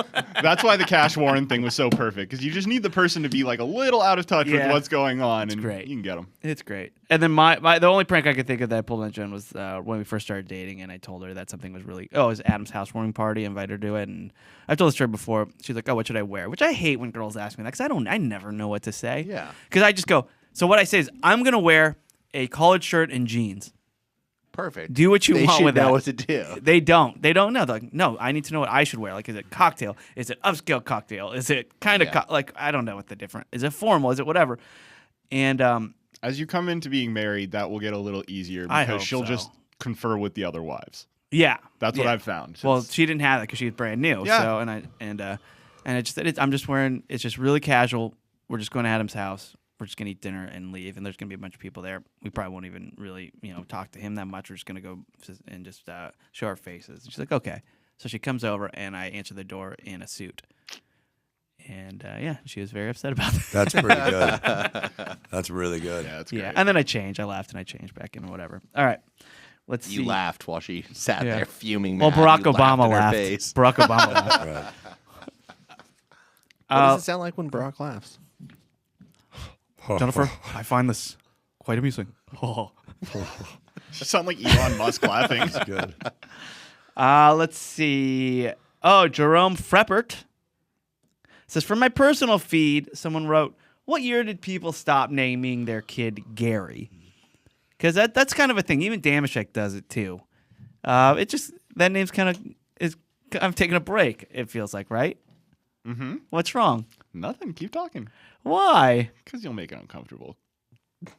That's why the Cash Warren thing was so perfect, because you just need the person to be like a little out of touch with
Yeah.
what's going on, and
great.
you can get them.
It's great. And then the only prank I could think of that I pulled on Jen was when we first started dating, and I told her that something was really. Oh, it was Adam's housewarming party. I invited her to it, and I've told this story before. She's like, "Oh, what should I wear?" Which I hate when girls ask me that, because I never know what to say.
Yeah.
Because I just go. So what I say is, I'm gonna wear a collared shirt and jeans.
Perfect.
Do what you
They
want
should
with
know
that.
what to do.
They don't know. They're like, no, I need to know what I should wear. Like, is it cocktail? Is it upscale cocktail? Is it kind of
Yeah.
like I don't know what the difference. Is it formal? Is it whatever? And
As you come into being married, that will get a little easier,
I
because
hope
she'll
so.
just confer with the other wives.
yeah,
That's what
Yeah.
I've found.
Well,
It's-
she didn't have that because she was brand new.
Yeah.
So I'm just wearing. It's just really casual. We're just going to Adam's house. We're just gonna eat dinner and leave, and there's gonna be a bunch of people there. We probably won't even really, talk to him that much. We're just gonna go and just show our faces. And she's like, okay. So she comes over, and I answer the door in a suit. And she was very upset about that.
That's pretty good. That's really good.
yeah, that's great.
Yeah, and then I changed. I laughed and I changed back in, whatever. All right, let's see.
You laughed while she sat
Yeah.
there fuming.
Well,
mad.
Barack
You
Obama
in her
laughed.
face.
Barack Obama laughed.
Right.
What does it sound like when Barack laughs?
Jennifer, I find this quite amusing. Oh.
You sound like Elon Musk laughing.
Good.
Let's see. Oh, Jerome Freppert says, from my personal feed, someone wrote, what year did people stop naming their kid Gary? Because that's kind of a thing. Even Damashek does it too. That name's kind of is. I'm taking a break. It feels like, right?
Mm-hmm.
What's wrong?
Nothing. Keep talking.
Why?
Because you'll make it uncomfortable.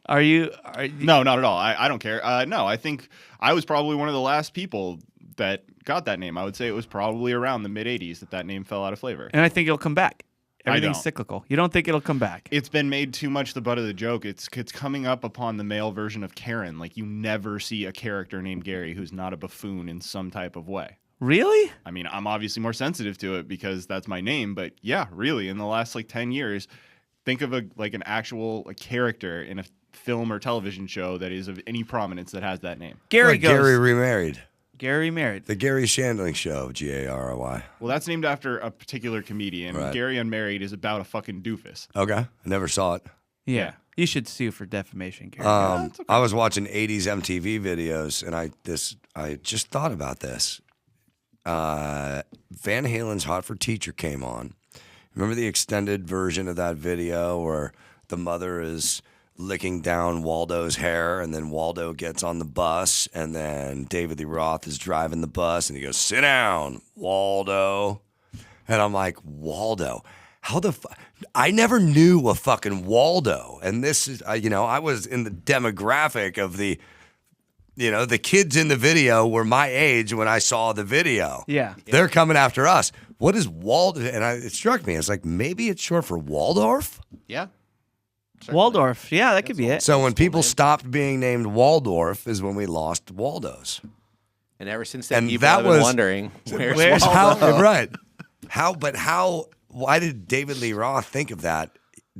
Are you?
No, not at all. I don't care. No, I think I was probably one of the last people that got that name. I would say it was probably around the mid 80s that name fell out of flavor.
And I think it'll come back. Everything's
don't.
cyclical. You don't think it'll come back?
It's been made too much the butt of the joke. It's coming up upon the male version of Karen. Like, you never see a character named Gary who's not a buffoon in some type of way.
Really?
I mean, I'm obviously more sensitive to it because that's my name, but yeah, really, in the last 10 years, think of an actual character in a film or television show that is of any prominence that has that name.
Gary
remarried.
Gary married.
The Gary Shandling Show, G-A-R-Y.
Well, that's named after a particular comedian.
Right.
Gary Unmarried is about a fucking doofus.
Okay, I never saw it.
Yeah. You should sue for defamation, Gary.
I was watching 80s MTV videos, and I just thought about this. Van Halen's Hot for Teacher came on. Remember the extended version of that video where the mother is licking down Waldo's hair, and then Waldo gets on the bus, and then David Lee Roth is driving the bus, and he goes, "Sit down, Waldo." And I'm like, Waldo? How the fuck? I never knew a fucking Waldo. And this is, I was in the demographic of the kids in the video were my age when I saw the video.
Yeah.
They're coming after us. What is Waldo? And it struck me. It's like, maybe it's short for Waldorf?
Yeah.
Waldorf. Yeah, that could be it.
So when people stopped being named Waldorf is when we lost Waldos.
And ever since then,
And
people
that
have been
was-
wondering, where's
where's
Waldo?
How, right. Why did David Lee Roth think of that?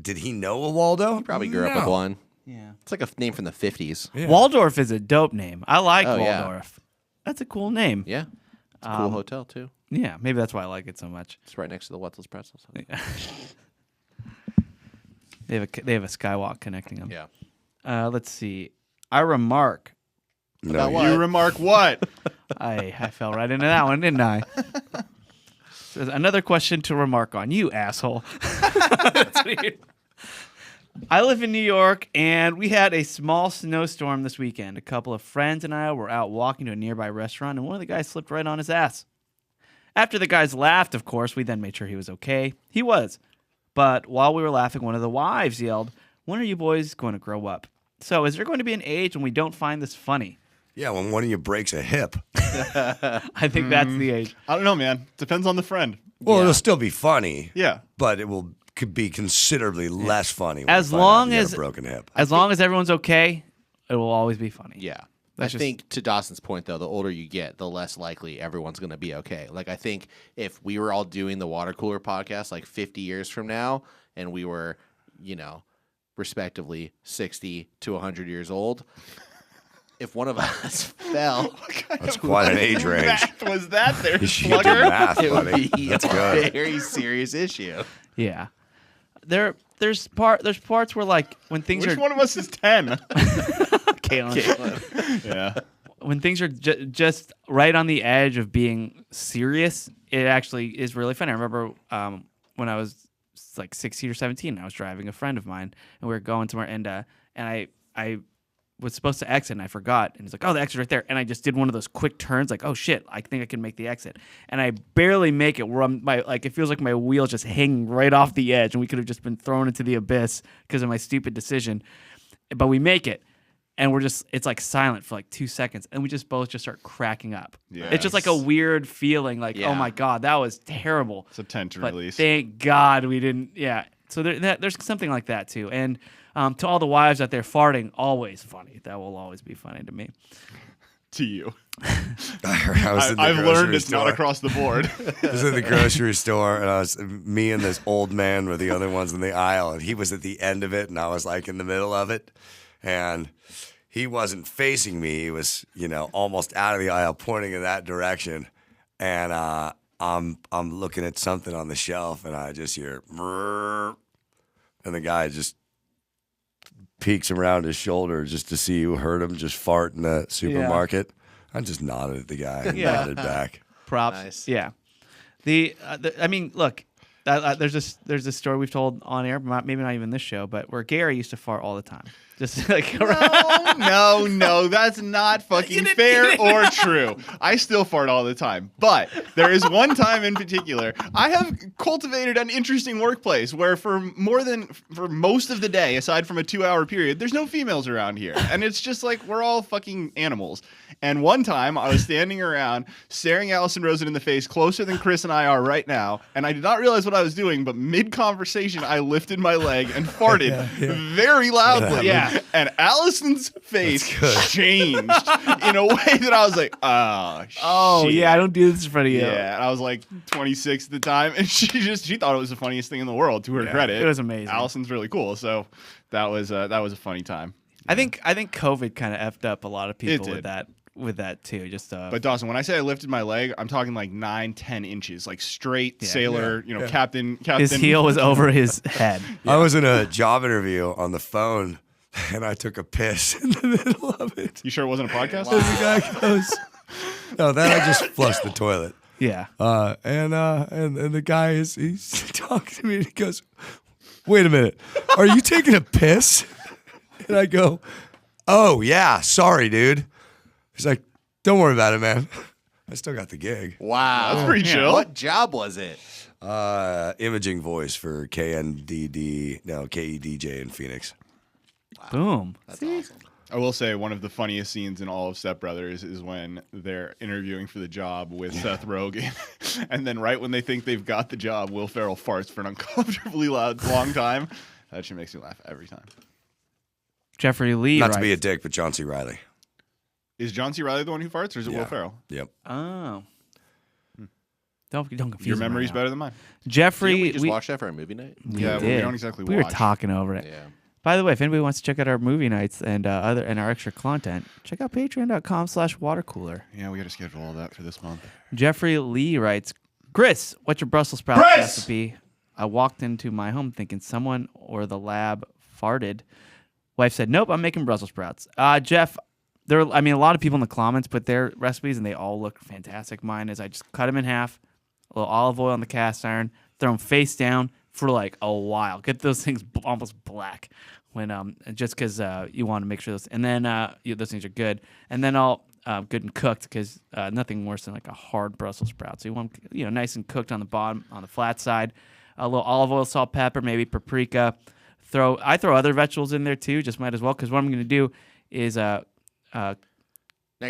Did he know a Waldo?
He probably grew up with one.
Yeah.
It's like a name from the 50s.
Yeah.
Waldorf is a dope name. I like
Oh, yeah.
Waldorf. That's a cool name.
Yeah. It's a cool hotel, too.
Yeah, maybe that's why I like it so much.
It's right next to the Wetzel's Pretzels.
They have a skywalk connecting them.
Yeah.
Let's see. I remark.
No,
About
You remark what?
I fell right into that one, didn't I? Says, another question to remark on. You asshole. That's weird. I live in New York, and we had a small snowstorm this weekend. A couple of friends and I were out walking to a nearby restaurant, and one of the guys slipped right on his ass. After the guys laughed, of course, we then made sure he was okay. He was. But while we were laughing, one of the wives yelled, "When are you boys going to grow up?" So is there going to be an age when we don't find this funny?
Yeah, when one of you breaks a hip.
I think that's the age.
I don't know, man. Depends on the friend.
Well, it'll still be funny.
Yeah.
But could be considerably less funny when
As
you find out
long
you got
as-
a broken hip.
As long as everyone's okay, it will always be funny.
Yeah.
That's
I think to Dawson's point, though, the older you get, the less likely everyone's going to be okay. Like, I think if we were all doing the Watercooler podcast 50 years from now, and we were, respectively 60 to 100 years old, if one of us fell,
That's quite an age range.
Math was that there,
You should do
slugger?
math,
it would
buddy.
be
That's
a
good.
very serious issue.
Yeah. There's parts where when things
Which
are
one of us is 10?
Kalen,
Yeah.
when things are just right on the edge of being serious, it actually is really funny. I remember when I was 16 or 17, I was driving a friend of mine, and we were going somewhere, and I was supposed to exit, and I forgot, and he's like, "Oh, the exit's right there," and I just did one of those quick turns, "Oh shit, I think I can make the exit," and I barely make it. Where it feels like my wheel's just hanging right off the edge, and we could have just been thrown into the abyss because of my stupid decision, but we make it. And it's silent for 2 seconds, and we both start cracking up.
Yes.
It's just a weird feeling, oh
Yeah.
my God, that was terrible.
It's a tension
But
release.
thank God we didn't, yeah. So there's something like that too. And to all the wives out there, farting, always funny. That will always be funny to me.
To you.
I was in the
I've
grocery
learned it's
store.
not across the board.
I was in the grocery store, and me and this old man were the other ones in the aisle, and he was at the end of it, and I was in the middle of it. And he wasn't facing me. He was, almost out of the aisle, pointing in that direction. And I'm looking at something on the shelf, and I just hear, "Brrr," and the guy just peeks around his shoulder just to see who heard him just fart in the supermarket. I just nodded at the guy and
Yeah.
nodded back.
Props.
Nice.
Yeah. I mean, look, there's this story we've told on air, maybe not even this show, but where Gary used to fart all the time. Just like
No, that's not fucking fair or true. I still fart all the time. But there is one time in particular, I have cultivated an interesting workplace where for most of the day, aside from a 2-hour period, there's no females around here. And it's just like, we're all fucking animals. And one time I was standing around staring Allison Rosen in the face closer than Chris and I are right now. And I did not realize what I was doing, but mid-conversation, I lifted my leg and farted very loudly.
Yeah.
And Allison's face changed in a way that I was like,
oh,
shit.
yeah, I don't do this in front of you.
Yeah, and I was like 26 at the time, and she thought it was the funniest thing in the world. To her credit,
it was amazing.
Allison's really cool, so that was a funny time.
I think COVID kind of effed up a lot of people with that too. Just
But Dawson, when I say I lifted my leg, I'm talking like 9-10 inches, like straight sailor, captain.
His heel was over his head.
I was in a job interview on the phone, and I took a piss in the middle of it.
You sure it wasn't a podcast?
And the guy goes, "No, then I just flushed the toilet."
Yeah.
And the guy he's talking to me, and he goes, "Wait a minute, are you taking a piss?" And I go, "Oh yeah, sorry, dude." He's like, "Don't worry about it, man. I still got the gig."
Wow.
That's pretty chill.
What job was it?
Imaging voice for KEDJ in Phoenix.
Boom.
That's awesome.
I will say one of the funniest scenes in all of Step Brothers is when they're interviewing for the job with Seth Rogen, and then right when they think they've got the job, Will Ferrell farts for an uncomfortably long time. That shit makes me laugh every time.
Jeffrey Lee
Not
writes,
to be a dick, but John C. Reilly.
Is John C. Reilly the one who farts, or is it Will Ferrell?
Yep.
Oh. Don't confuse
Your
me
memory's
right now.
better than mine.
Jeffrey,
Didn't we just watched that for a movie night?
we
Yeah,
did.
we don't exactly
We were
watch.
talking over it.
Yeah.
By the way, if anybody wants to check out our movie nights and our extra content, check out patreon.com/watercooler.
Yeah, we got to schedule all that for this month.
Jeffrey Lee writes, Chris, what's your Brussels sprouts recipe? I walked into my home thinking someone or the lab farted. Wife said, nope, I'm making Brussels sprouts. Jeff, a lot of people in the comments put their recipes and they all look fantastic. Mine is I just cut them in half, a little olive oil on the cast iron, throw them face down for like a while. Get those things almost black when just because you want to make sure those, and then those things are good. And then I'll good and cooked because nothing worse than like a hard Brussels sprout. So you want nice and cooked on the bottom, on the flat side. A little olive oil, salt, pepper, maybe paprika. I throw other vegetables in there too. Just might as well because what I'm going to do is
Now you're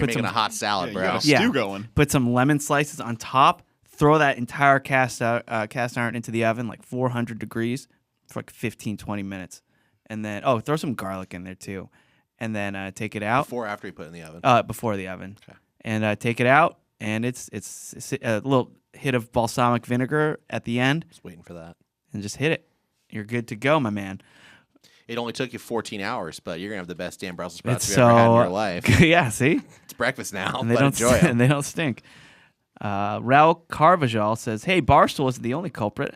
making a hot salad,
You
bro.
got a stew going.
put some lemon slices on top. Throw that entire cast iron into the oven, like 400 degrees, for like 15, 20 minutes. And then, throw some garlic in there too. And then take it out.
Before or after you put it in the oven?
Before the oven.
Okay.
And take it out, and it's a little hit of balsamic vinegar at the end,
Just waiting for that.
and just hit it. You're good to go, my man.
It only took you 14 hours, but you're going to have the best damn Brussels sprouts
It's
you've ever had in
so
your life.
yeah, see?
It's breakfast now,
And they
but
don't
enjoy it.
and they don't stink. Raul Carvajal says, "Hey, Barstool isn't the only culprit.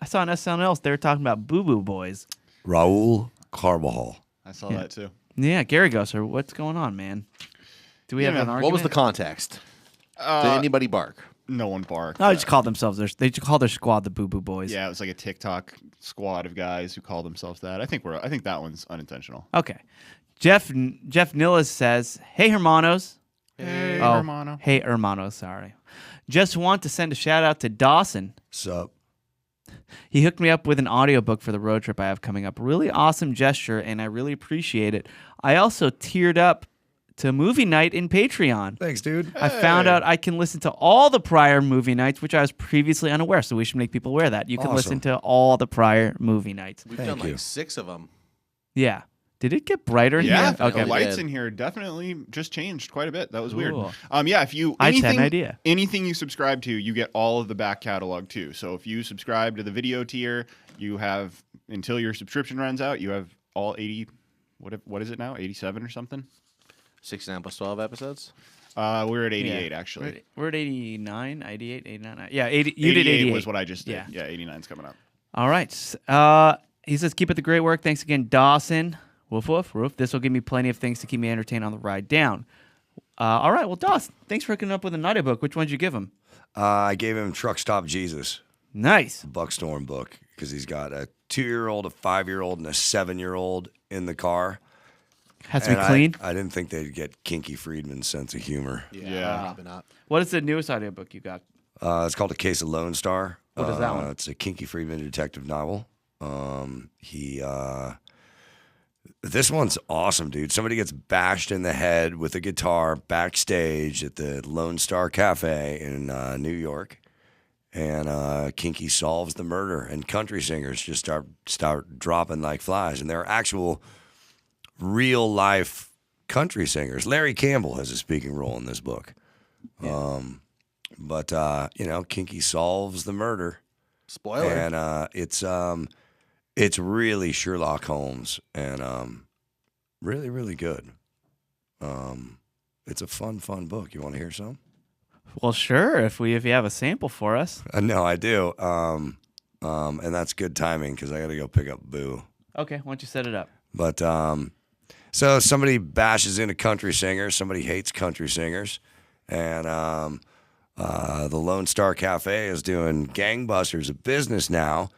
I saw on SNL they were talking about Boo Boo Boys.
Raul Carvajal.
I saw that too.
Yeah, Gary Gosser, what's going on, man? Do we have an argument?
What was the context? Did anybody bark?
No one barked.
No, they just called themselves. They just called their squad the Boo Boo Boys.
Yeah, it was like a TikTok squad of guys who called themselves that. I think that one's unintentional.
Okay. Jeff Nilles says, "Hey, Hermanos."
Hey,
Oh,
hermano.
Hey, Hermanos. Sorry. Just want to send a shout out to Dawson.
Sup?
He hooked me up with an audiobook for the road trip I have coming up. Really awesome gesture, and I really appreciate it. I also teared up to movie night in Patreon.
Thanks, dude.
I found out I can listen to all the prior movie nights, which I was previously unaware. So we should make people aware of that. You can
Awesome.
listen to all the prior movie nights.
We've
Thank
done
you.
like 6 of them.
Yeah. Did it get brighter in
Yeah,
here?
the
Okay.
Like-
lights
did.
in here definitely just changed quite a bit. That was weird.
Cool.
Yeah, if you
I just had
anything,
an idea.
anything you subscribe to, you get all of the back catalog too. So if you subscribe to the video tier, you have until your subscription runs out, you have all 80. What is it now? 87 or something?
69 plus 12 episodes?
We're at 88
Yeah.
actually.
We're at 89, 88, 89. Yeah, 80, you did
88
88.
was what I just did.
Yeah.
Yeah, 89's coming up.
All right. He says, keep up the great work. Thanks again, Dawson. Woof, woof, woof. This will give me plenty of things to keep me entertained on the ride down. All right. Well, Dawson, thanks for hooking up with an audiobook. Which one did you give him?
I gave him Truck Stop Jesus,
Nice.
Buckstorm book, because he's got a 2-year-old, a 5-year-old, and a 7-year-old in the car.
Has to be
And
clean.
I didn't think they'd get Kinky Friedman's sense of humor.
Yeah.
Probably not.
What is the newest audiobook you got?
It's called A Case of Lone Star.
What is that one?
It's a Kinky Friedman detective novel. This one's awesome, dude. Somebody gets bashed in the head with a guitar backstage at the Lone Star Cafe in New York, and Kinky solves the murder, and country singers just start dropping like flies, and they're actual real life country singers. Larry Campbell has a speaking role in this book. But Kinky solves the murder.
Spoiler.
And it's really Sherlock Holmes, and really, really good. It's a fun book. You want to hear some?
Well, sure. If you have a sample for us.
No, I do. And that's good timing because I got to go pick up Boo.
Okay, why don't you set it up?
But so somebody bashes into country singers. Somebody hates country singers, and the Lone Star Cafe is doing gangbusters of business now.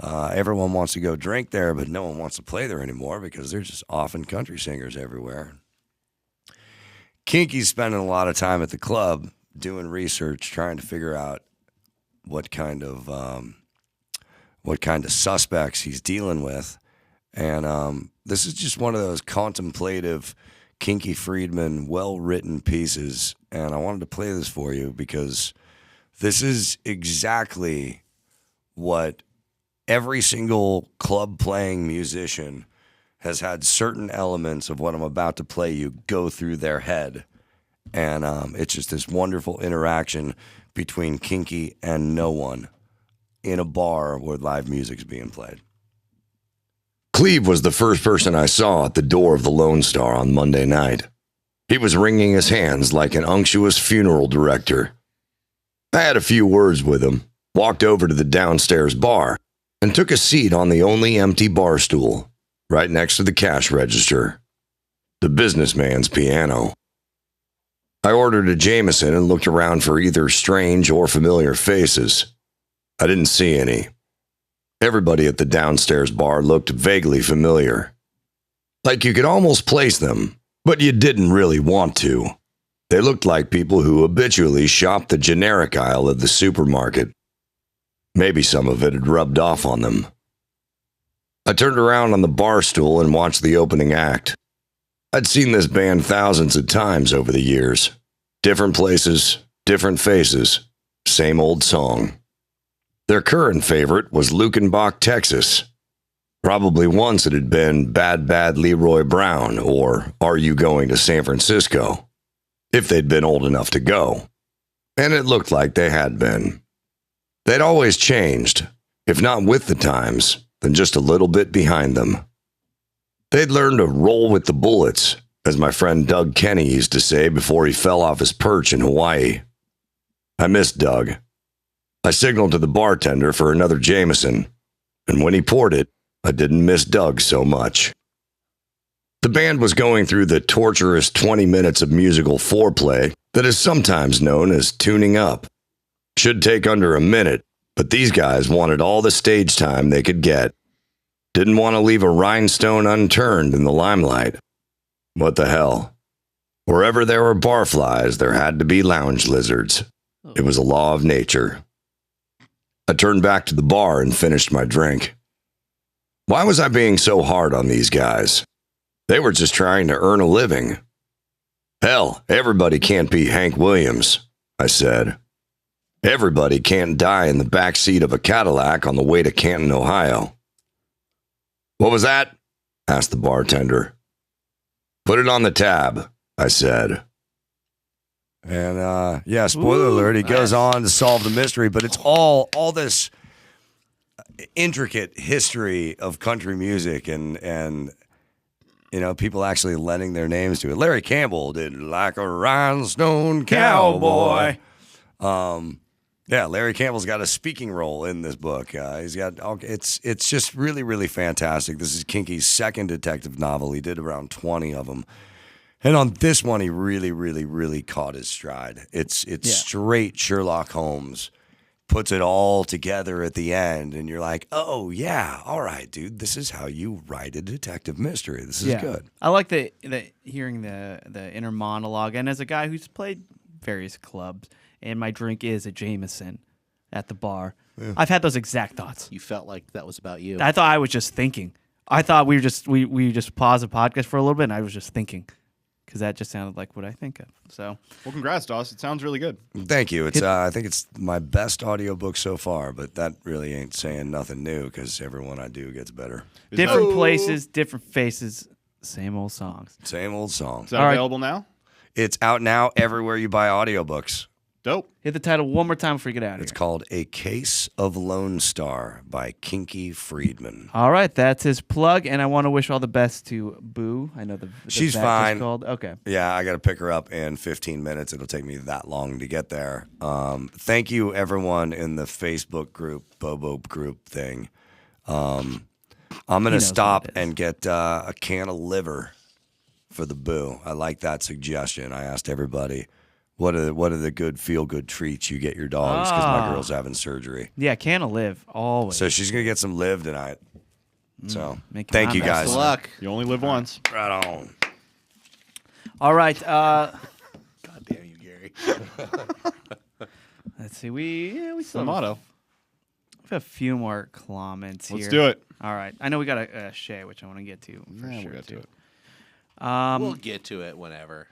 Everyone wants to go drink there, but no one wants to play there anymore because there's just often country singers everywhere. Kinky's spending a lot of time at the club doing research, trying to figure out what kind of suspects he's dealing with. And this is just one of those contemplative Kinky Friedman, well-written pieces. And I wanted to play this for you because this is exactly what every single club-playing musician has had certain elements of what I'm about to play you go through their head. And it's just this wonderful interaction between Kinky and no one in a bar where live music's being played. Cleve was the first person I saw at the door of the Lone Star on Monday night. He was wringing his hands like an unctuous funeral director. I had a few words with him, walked over to the downstairs bar, and took a seat on the only empty bar stool, right next to the cash register, the businessman's piano. I ordered a Jameson and looked around for either strange or familiar faces. I didn't see any. Everybody at the downstairs bar looked vaguely familiar. Like you could almost place them, but you didn't really want to. They looked like people who habitually shopped the generic aisle of the supermarket. Maybe some of it had rubbed off on them. I turned around on the bar stool and watched the opening act. I'd seen this band thousands of times over the years. Different places, different faces, same old song. Their current favorite was Lukenbach, Texas. Probably once it had been Bad Bad Leroy Brown or Are You Going to San Francisco? If they'd been old enough to go. And it looked like they had been. They'd always changed, if not with the times, then just a little bit behind them. They'd learned to roll with the bullets, as my friend Doug Kenny used to say before he fell off his perch in Hawaii. I missed Doug. I signaled to the bartender for another Jameson, and when he poured it, I didn't miss Doug so much. The band was going through the torturous 20 minutes of musical foreplay that is sometimes known as tuning up. Should take under a minute, but these guys wanted all the stage time they could get. Didn't want to leave a rhinestone unturned in the limelight. What the hell? Wherever there were barflies, there had to be lounge lizards. It was a law of nature. I turned back to the bar and finished my drink. Why was I being so hard on these guys? They were just trying to earn a living. Hell, everybody can't be Hank Williams, I said. Everybody can't die in the back seat of a Cadillac on the way to Canton, Ohio. What was that? Asked the bartender. Put it on the tab, I said. And, spoiler alert, he goes on to solve the mystery, but it's all this intricate history of country music and people actually lending their names to it. Larry Campbell did Like a Rhinestone Cowboy. Larry Campbell's got a speaking role in this book. It's just really, really fantastic. This is Kinky's second detective novel. He did around 20 of them. And on this one, he really, really, really caught his stride. It's straight Sherlock Holmes. puts it all together at the end, and you're like, oh yeah, all right, dude, this is how you write a detective mystery. This is good.
I like the hearing the inner monologue, and as a guy who's played various clubs, and my drink is a Jameson at the bar, I've had those exact thoughts.
You felt like that was about you.
I thought I was just thinking. I thought we just paused the podcast for a little bit, and I was just thinking. Because that just sounded like what I think of. So,
Well, congrats, Doss. It sounds really good.
Thank you. It's I think it's my best audiobook so far, but that really ain't saying nothing new because every one I do gets better.
different places, different faces, same old songs.
Same old song.
Is that
All right.
available now?
It's out now everywhere you buy audiobooks.
Dope.
Hit the title one more time before you get out of
It's
here.
called A Case of Lone Star by Kinky Friedman.
All right, that's his plug, and I want to wish all the best to Boo. I know the
She's
vet
fine.
just called. Okay.
Yeah, I got to pick her up in 15 minutes. It'll take me that long to get there. Thank you, everyone in the Facebook group, Bobo group thing. I'm going to
knows
stop
what it is.
and get a can of liver for the Boo. I like that suggestion. I asked everybody, what are the good feel-good treats you get your dogs because my girl's having surgery.
Yeah, can of live always.
So she's going to get some live tonight. So
Making
thank
my
you
best
guys.
Best of luck.
You only live once.
Right on.
All right.
God damn you, Gary.
Let's see. We still
The motto.
have a few more comments
Let's
here.
do it.
All right. I know we got a Shay, which I want to get to for
Yeah,
sure
we'll get to
too.
it.
We'll get to it whenever.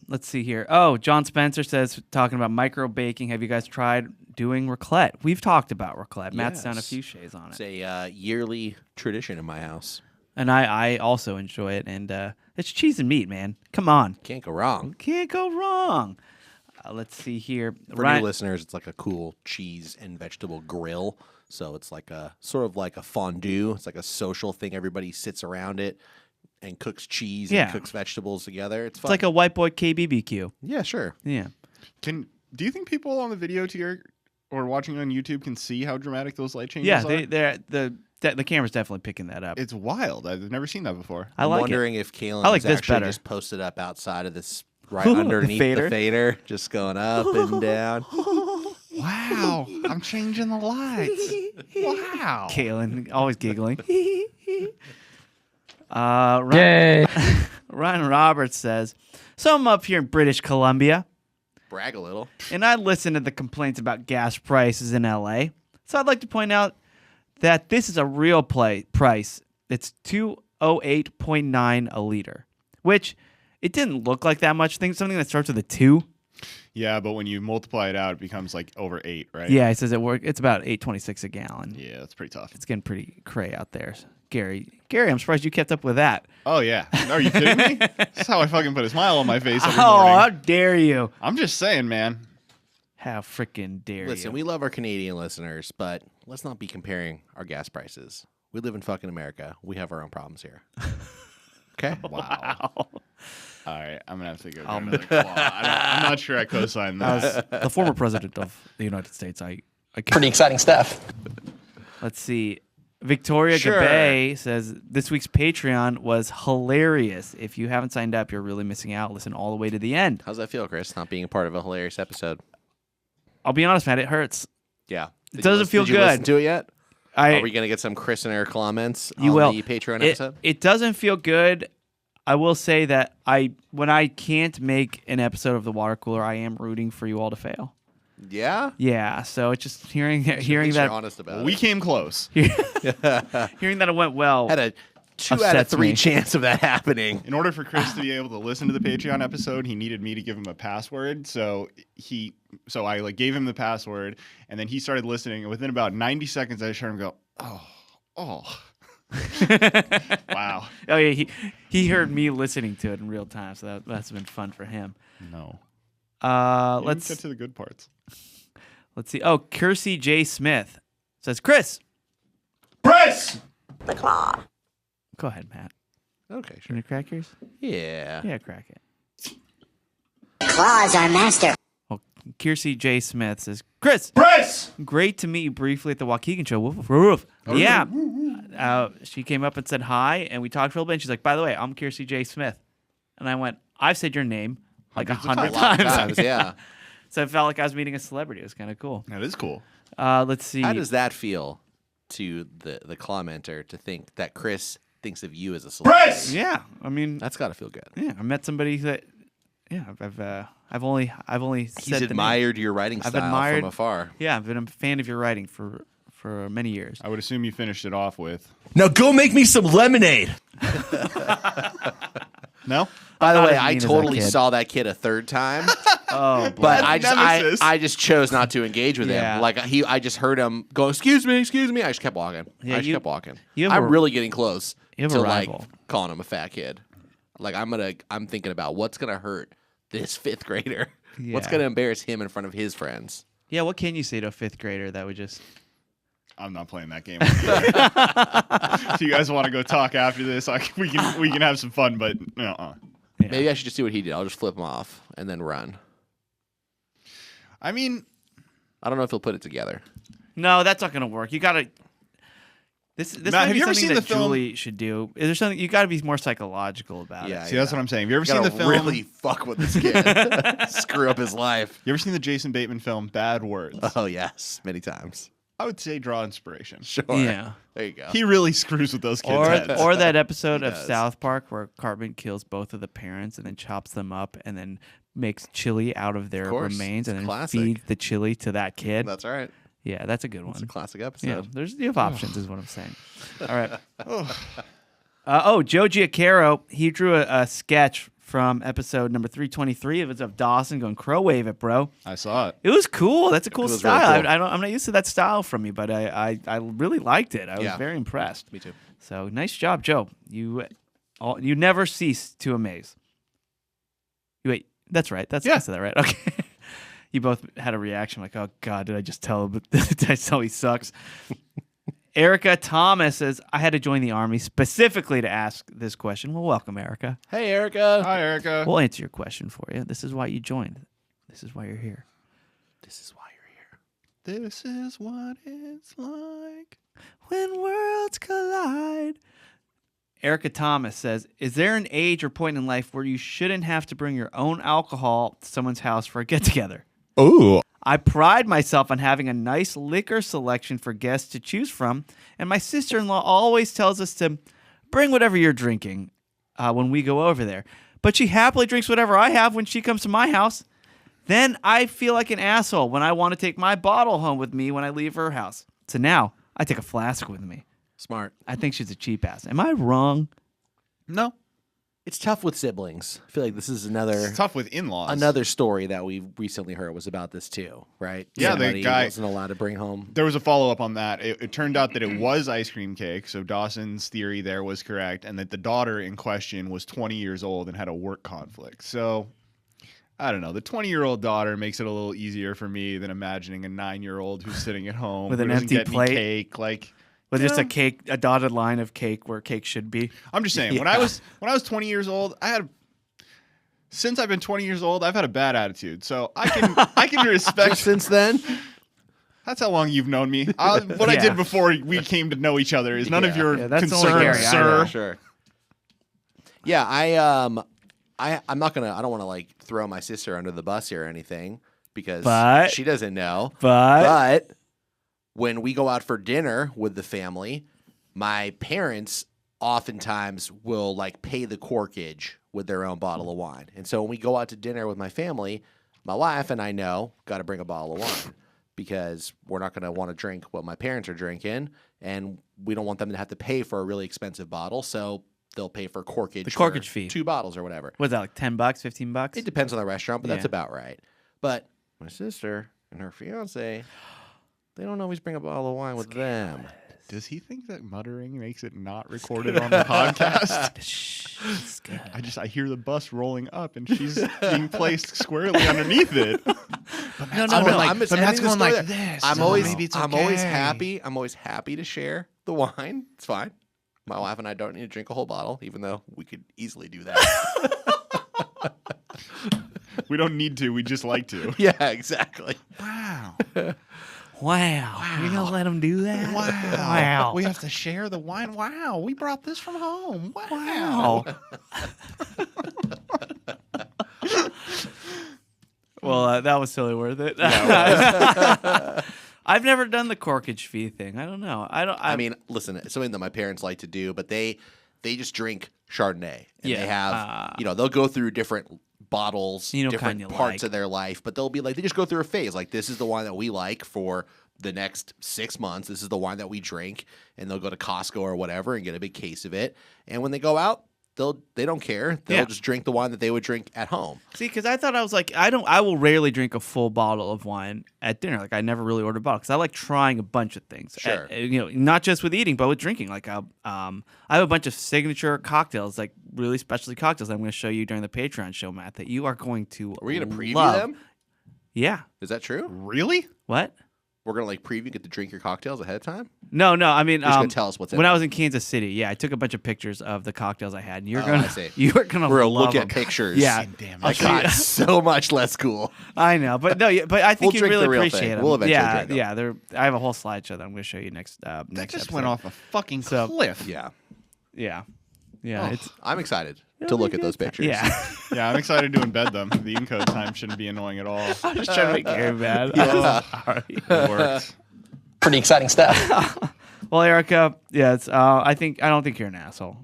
Let's see here. Oh, John Spencer says, talking about micro baking, have you guys tried doing raclette? We've talked about raclette. Matt's done a
Yes.
few shays on
It's
it.
a yearly tradition in my house.
And I also enjoy it. And it's cheese and meat, man. Come on.
Can't go wrong.
Can't go wrong. Let's see here.
For new listeners, it's like a cool cheese and vegetable grill. So it's like a sort of like a fondue. It's like a social thing. Everybody sits around it and cooks cheese
Yeah.
and cooks vegetables together. It's
It's
fun.
like a white boy KBBQ.
yeah, sure.
Yeah.
Do you think people on the video tier or watching on YouTube can see how dramatic those light changes
Yeah,
are?
the camera's definitely picking that up.
It's wild. I've never seen that before.
I
I'm
like it.
wondering if Kalen
I like
has
this
actually
better.
just posted up outside of this right underneath
fader?
the fader, just going up and down.
Wow. I'm changing the lights. Wow.
Kalen, always giggling. Ryan Roberts says, so I'm up here in British Columbia,
Brag a little.
and I listen to the complaints about gas prices in LA. So I'd like to point out that this is a real price. It's $208.9 a liter, which it didn't look like that much. Think something that starts with a 2.
Yeah, but when you multiply it out, it becomes like over 8, right?
Yeah, he says it's about $8.26 a gallon.
Yeah, that's pretty tough.
It's getting pretty cray out there. Gary, I'm surprised you kept up with that.
Oh, yeah. Are you kidding me? That's how I fucking put a smile on my face every
Oh, how
morning.
dare you?
I'm just saying, man.
How freaking dare
Listen,
you?
we love our Canadian listeners, but let's not be comparing our gas prices. We live in fucking America. We have our own problems here. Okay?
Wow. All right, I'm going to have to go get another claw. I'm not sure I co-sign that.
The former president of the United States. I can't.
Pretty exciting stuff.
Let's see. Victoria
Sure.
Gabay says this week's Patreon was hilarious. If you haven't signed up, you're really missing out. Listen all the way to the end.
How's that feel, Chris, not being a part of a hilarious episode?
I'll be honest, Matt. It hurts.
Yeah.
It doesn't feel
Did you
good.
listen to it yet?
Are
Are we going to get some Chris and Eric comments
You
on
will.
the Patreon
It,
episode?
it doesn't feel good. I will say that when I can't make an episode of the water cooler, I am rooting for you all to fail.
Yeah?
Yeah, so it's just hearing
At least you're
that
honest about
We
it.
came close.
hearing that it went well.
Had a 2 out of
Upsets
3
me.
chance of that happening.
In order for Chris to be able to listen to the Patreon episode, he needed me to give him a password. So I like gave him the password, and then he started listening. And within about 90 seconds, I just heard him go, "Oh, wow."
Oh yeah, he heard me listening to it in real time, so that's been fun for him.
No.
Let's
get to the good parts.
let's see. Oh, Kersey J. Smith says, Chris. Go ahead, Matt.
Okay,
Can
sure.
you crack yours?
Yeah.
Yeah, crack it.
Claws are master.
Well, Kersey J. Smith says, Chris, great to meet you briefly at the Waukegan show. Woof, woof, woof. Yeah. She came up and said hi, and we talked for a little bit, and she's like, by the way, I'm Kersey J. Smith. And I went, I've said your name like 100
A lot of
times.
times, yeah.
So I felt like I was meeting a celebrity. It was kind of cool.
That is cool.
Let's see.
How does that feel to the commenter to think that Chris thinks of you as a celebrity?
Yeah, I mean,
That's got to feel good.
yeah, I met somebody that, yeah, I've only
He's
said the name.
admired your writing
I've
style
admired-
from afar.
Yeah, I've been a fan of your writing for many years.
I would assume you finished it off with
Now go make me some lemonade.
no.
By the
not
way,
as
I
mean as that
totally
kid.
saw that kid a third time,
Oh, boy.
but
Nemesis.
I just chose not to engage with
Yeah.
him. Like I just heard him go, "Excuse me, excuse me." I just kept walking.
Yeah,
I just
you-
kept walking.
you have
I'm
a-
really getting close
you have
to
a
like
rival.
calling him a fat kid. Like I'm thinking about what's gonna hurt this fifth grader. What's
Yeah.
gonna embarrass him in front of his friends?
Yeah, what can you say to a fifth grader that would just?
I'm not playing that game. If you guys want to go talk after this, we can have some fun. But
Yeah.
Maybe I should just do what he did. I'll just flip him off and then run.
I mean,
I don't know if he'll put it together.
No, that's not gonna work. You gotta. This
Matt,
might
have
be
you ever
something
seen
that
the film-
Julie should do. Is there something you got to be more psychological about
Yeah,
it?
see, that's what I'm saying. Have you ever seen
Gotta
the film?
really fuck with this kid, screw up his life.
You ever seen the Jason Bateman film Bad Words?
Oh yes, many times.
I would say draw inspiration.
Sure.
Yeah.
There you go.
He really screws with those kids' heads.
Or that episode of
does.
South Park where Cartman kills both of the parents and then chops them up and then makes chili out of their
course.
remains and
It's
then
classic.
feeds the chili to that kid.
That's all right.
Yeah, that's a good one.
It's a classic
Yeah,
episode.
you have options, is what I'm saying. All right. Joe Giacaro, he drew a sketch from episode number 323 of Dawson going crow wave it, bro.
I saw it.
It was cool. That's a cool
It was
style.
really cool.
I'm not used to that style from you, but I really liked it. I was
Yeah.
very impressed.
Me too.
So nice job, Joe. You never cease to amaze. Wait, that's right. I said that right. Okay. You both had a reaction like, "Oh God, did I just tell him? Did I tell he sucks?" Erica Thomas says, "I had to join the army specifically to ask this question." Well, welcome, Erica.
Hey, Erica.
Hi, Erica.
We'll answer your question for you. This is why you joined. This is why you're here.
This is why you're here.
This is what it's like.
When worlds collide. Erica Thomas says, "Is there an age or point in life where you shouldn't have to bring your own alcohol to someone's house for a get-together?"
Ooh.
I pride myself on having a nice liquor selection for guests to choose from, and my sister-in-law always tells us to bring whatever you're drinking when we go over there. But she happily drinks whatever I have when she comes to my house. Then I feel like an asshole when I want to take my bottle home with me when I leave her house. So now I take a flask with me.
Smart.
I think she's a cheap ass. Am I wrong?
No.
It's tough with siblings. I feel like this is
It's tough with in-laws.
another story that we recently heard was about this too, right?
Yeah, the
Somebody
guy-
wasn't allowed to bring home.
There was a follow-up on that. It turned out that it was ice cream cake, so Dawson's theory there was correct, and that the daughter in question was 20 years old and had a work conflict. So, I don't know. The 20-year-old daughter makes it a little easier for me than imagining a 9-year-old who's sitting at home
With
who
an
doesn't
empty
get any
plate?
cake. Like,
With just
Yeah.
a cake, a dotted line of cake where cake should be.
I'm just saying, when I was 20 years old, since I've been 20 years old, I've had a bad attitude. So I can respect.
Since then,
That's how long you've known me. What I
Yeah.
did before we came to know each other is none of your
that's only Gary,
concerns,
I know.
sir.
sure. Yeah, I'm not gonna. I don't want to like throw my sister under the bus here or anything because
But-
she doesn't know.
But
But when we go out for dinner with the family, my parents oftentimes will like pay the corkage with their own bottle of wine. And so when we go out to dinner with my family, my wife and I know got to bring a bottle of wine because we're not going to want to drink what my parents are drinking, and we don't want them to have to pay for a really expensive bottle. So they'll pay for corkage.
The corkage
for
fee.
2 bottles or whatever.
what's that, like $10, $15?
It depends on the restaurant, but that's
Yeah.
about right. But my sister and her fiance, they don't always bring a bottle of wine with them.
Does he think that muttering makes it not recorded on the podcast?
It's good.
I hear the bus rolling up and she's being placed squarely underneath it.
No,
I'm
no.
I'm just ending the story there.
this.
I'm
so
always,
maybe it's
I'm always
okay.
happy. I'm always happy to share the wine. It's fine. My wife and I don't need to drink a whole bottle, even though we could easily do that.
We don't need to. We just like to.
Yeah, exactly.
Wow.
Wow. You're going to let him do that?
Wow.
Wow.
We have to share the wine. Wow. We brought this from home. Wow.
Well, that was totally worth it. I've never done the corkage fee thing. I don't know.
I mean, listen, it's something that my parents like to do, but they just drink Chardonnay. And they have, they'll go through different bottles, different parts of their life, but they'll be like, they just go through a phase. Like, this is the wine that we like for the next 6 months. This is the wine that we drink, and they'll go to Costco or whatever and get a big case of it. And when they go out, they don't care. They'll just drink the wine that they would drink at home.
See, because I thought I was like, I will rarely drink a full bottle of wine at dinner. Like, I never really order a bottle because I like trying a bunch of things.
Sure.
Not just with eating, but with drinking. Like, I have a bunch of signature cocktails, like really specialty cocktails I'm going to show you during the Patreon show, Matt, that you are going to
Are we going to preview
love.
them?
Yeah.
Is that true?
Really?
What?
We're going to preview, get to drink your cocktails ahead of time?
No. I mean,
You're just going to tell us what's in
when
it.
I was in Kansas City, I took a bunch of pictures of the cocktails I had. And you're
I see.
you are gonna
We're
love
look
them.
at pictures.
Yeah,
Damn
I
it.
got so much less cool.
I know, but no, but I think
We'll
you
drink
really
the real
appreciate
thing.
them.
We'll eventually drink them.
I have a whole slideshow that I'm going to show you next.
That
next
just
episode.
went off a fucking
So-
cliff.
Yeah.
Yeah. It's
I'm excited to look at those pictures.
yeah.
Yeah, I'm excited to embed them. The encode time shouldn't be annoying at all.
I'm just trying to make Gary mad. Sorry.
It works.
Pretty exciting stuff.
Well, Erica, it's. I don't think you're an asshole.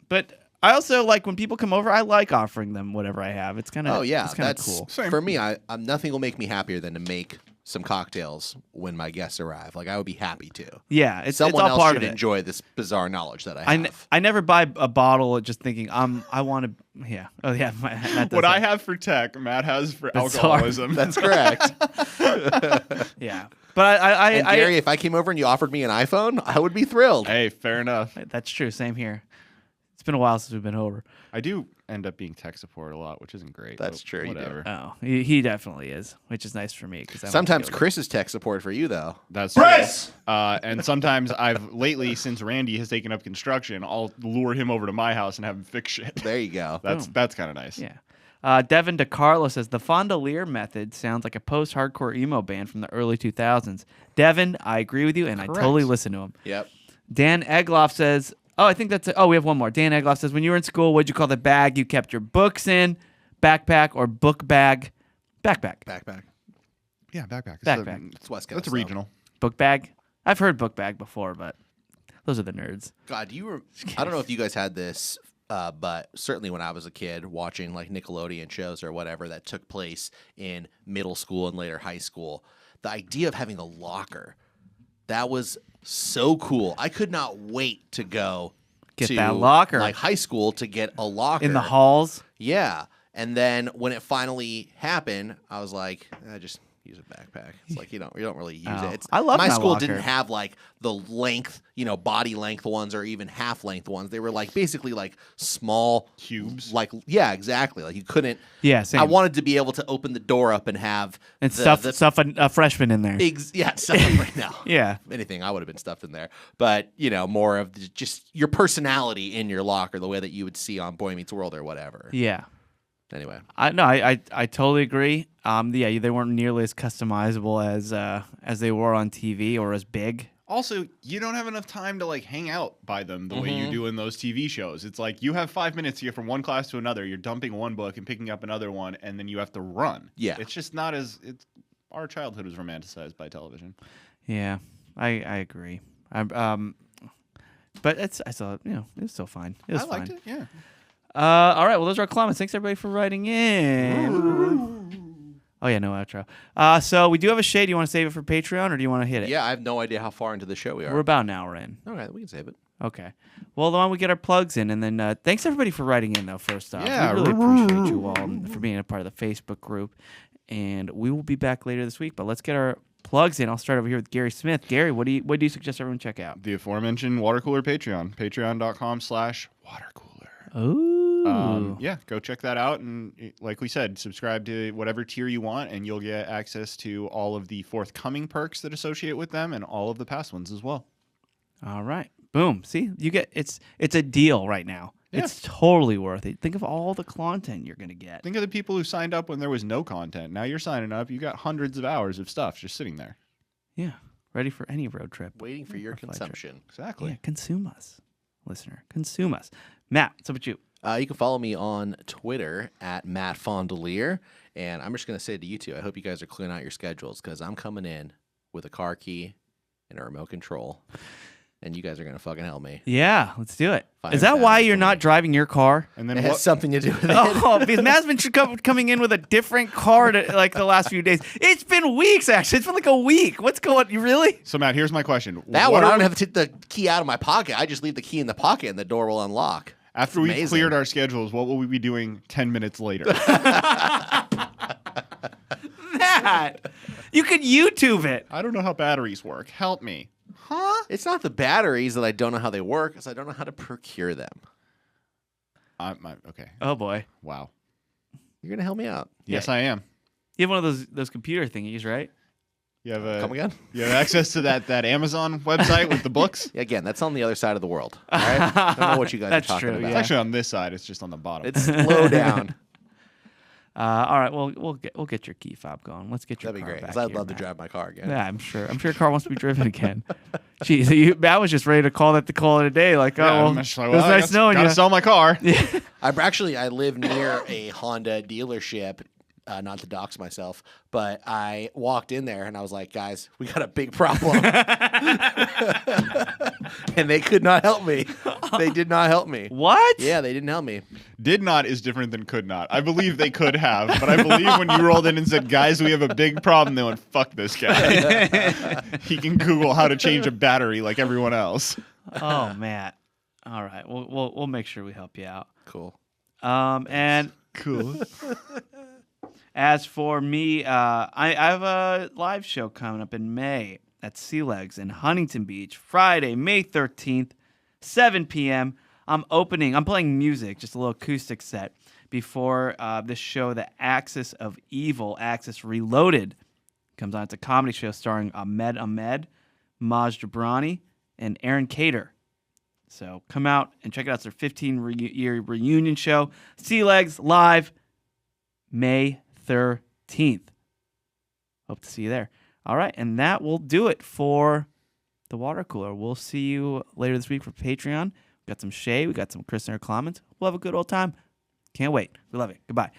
But I also like when people come over. I like offering them whatever I have. It's kind of.
Oh yeah,
it's kind of
that's
cool.
Same.
for me. Nothing will make me happier than to make some cocktails when my guests arrive. Like, I would be happy to.
Yeah, it's
Someone
all
else
part
should
of it.
enjoy this bizarre knowledge that I have.
I never buy a bottle just thinking I want to. Yeah. Oh yeah.
What I have for tech, Matt has for
That's
alcoholism.
That's correct.
Yeah. But
And Gary, if I came over and you offered me an iPhone, I would be thrilled.
Hey, fair enough.
that's true. Same here. It's been a while since we've been over.
I do end up being tech support a lot, which isn't great.
That's
but
true, you do.
Whatever.
Oh, he definitely is, which is nice for me because
Sometimes Chris is tech support for you, though.
That's
Chris!
true. And sometimes I've lately, since Randy has taken up construction, I'll lure him over to my house and have him fix shit.
There you go.
That's kind of nice.
Yeah. Devin DeCarlo says the Fondelier method sounds like a post-hardcore emo band from the early 2000s. Devin, I agree with you, and
Correct.
I totally listen to him.
Yep.
Dan Egloff says, I think that's it. Oh, we have one more. Dan Egloff says, when you were in school, what'd you call the bag you kept your books in? Backpack or book bag? Backpack.
Backpack.
Yeah, backpack.
Backpack.
It's West Coast.
That's
though.
regional.
Book bag? I've heard book bag before, but those are the nerds.
God, I don't know if you guys had this, but certainly when I was a kid watching like Nickelodeon shows or whatever that took place in middle school and later high school, the idea of having a locker, that was so cool. I could not wait to go
Get
to
that locker.
like high school to get a locker
In the halls?
Yeah, and then when it finally happened, I was like, I just use a backpack. It's like you don't really use
Oh,
it. It's,
I love
my
my
school
locker.
didn't have like the length, body length ones or even half length ones. They were like basically like small
Cubes.
Like yeah, exactly. Like you couldn't.
Yeah, same.
I wanted to be able to open the door up and have
And
the,
stuff a freshman in there.
stuff right now.
Yeah.
If anything, I would have been stuffed in there. But more of just your personality in your locker, the way that you would see on Boy Meets World or whatever.
Yeah.
Anyway,
I totally agree. Yeah, they weren't nearly as customizable as they were on TV or as big.
Also, you don't have enough time to like hang out by them the way you do in those TV shows. It's like you have 5 minutes to get from one class to another. You're dumping one book and picking up another one, and then you have to run.
Yeah.
It's just not as our childhood was romanticized by television.
Yeah, I agree. But it's still it's still fine. It was
I liked
fine.
it. Yeah.
All right. Well, those are our comments. Thanks everybody for writing in. Oh yeah, no outro. So we do have a shade. Do you want to save it for Patreon or do you want to hit it?
yeah, I have no idea how far into the show we are.
We're about an hour in.
All right, we can save it.
Okay. Well, why don't we get our plugs in, and then thanks everybody for writing in, though. First off,
Yeah.
we really appreciate you all for being a part of the Facebook group, and we will be back later this week. But let's get our plugs in. I'll start over here with Gary Smith. Gary, what do you suggest everyone check out?
The aforementioned Watercooler Patreon. Patreon.com/Watercooler.
Oh,
Yeah, go check that out. And like we said, subscribe to whatever tier you want, and you'll get access to all of the forthcoming perks that associate with them and all of the past ones as well.
all right. Boom. See, you get it's a deal right now.
Yeah.
It's totally worth it. Think of all the content you're gonna get.
Think of the people who signed up when there was no content. Now you're signing up. You got hundreds of hours of stuff just sitting there.
Yeah, ready for any road trip.
Waiting for your
Or flight trip.
consumption.
Exactly.
Yeah, consume us, listener. Consume us. Matt, what's up with you?
You can follow me on Twitter at Matt Fondelier. And I'm just going to say to you two, I hope you guys are clearing out your schedules because I'm coming in with a car key and a remote control. And you guys are going to fucking help me.
Yeah, let's do it.
Find
Is that
Saturday
why
for
you're
me.
not driving your car?
And then
It has something to do with it.
Oh, because Matt's been coming in with a different car like the last few days. It's been weeks, actually. It's been like a week. What's going? You really?
So Matt, here's my question.
That
What
one, I
are
don't
we-
have to take the key out of my pocket. I just leave the key in the pocket and the door will unlock.
After we've
Amazing.
cleared our schedules, what will we be doing 10 minutes later?
Matt, you could YouTube it.
I don't know how batteries work. Help me.
It's not the batteries that I don't know how they work, it's I don't know how to procure them.
Okay.
Oh boy,
Wow.
You're going to help me out.
Yes, I am.
you have one of those computer thingies, right?
You have
Come again?
You have access to that Amazon website with the books?
Again, that's on the other side of the world. All right? I don't know what you guys
That's
are talking
true,
about.
It's
yeah.
actually on this side. It's just on the bottom.
It's low down.
All right, well we'll get your key fob going. Let's get your
That'd be
car
great
back
because I'd
here,
love to
Matt.
drive my car again.
Yeah, I'm sure. Your car wants to be driven again. Jeez, Matt was just ready to call it a day. Like, oh, well,
I'm
it
just
was
like, well,
nice knowing
gotta
you.
sell my car.
I live near a Honda dealership. Not to dox myself, but I walked in there and I was like, guys, we got a big problem. And they could not help me. They did not help me.
What?
Yeah, they didn't help me.
Did not is different than could not. I believe they could have, but I believe when you rolled in and said, guys, we have a big problem, they went, fuck this guy. He can Google how to change a battery like everyone else.
Oh, Matt. All right, we'll make sure we help you out.
Cool.
And
Cool.
as for me, I have a live show coming up in May at Sea Legs in Huntington Beach, Friday, May 13th, 7 p.m. I'm playing music, just a little acoustic set before this show, The Axis of Evil, Axis Reloaded, comes on. It's a comedy show starring Ahmed, Maj Jabrani, and Aaron Cater. So come out and check it out. It's their 15-year reunion show. Sea Legs live, May 13th. Hope to see you there. All right, and that will do it for the water cooler. We'll see you later this week for Patreon. We got some Shay, we got some Chris and her comments. We'll have a good old time. Can't wait. We love it. Goodbye.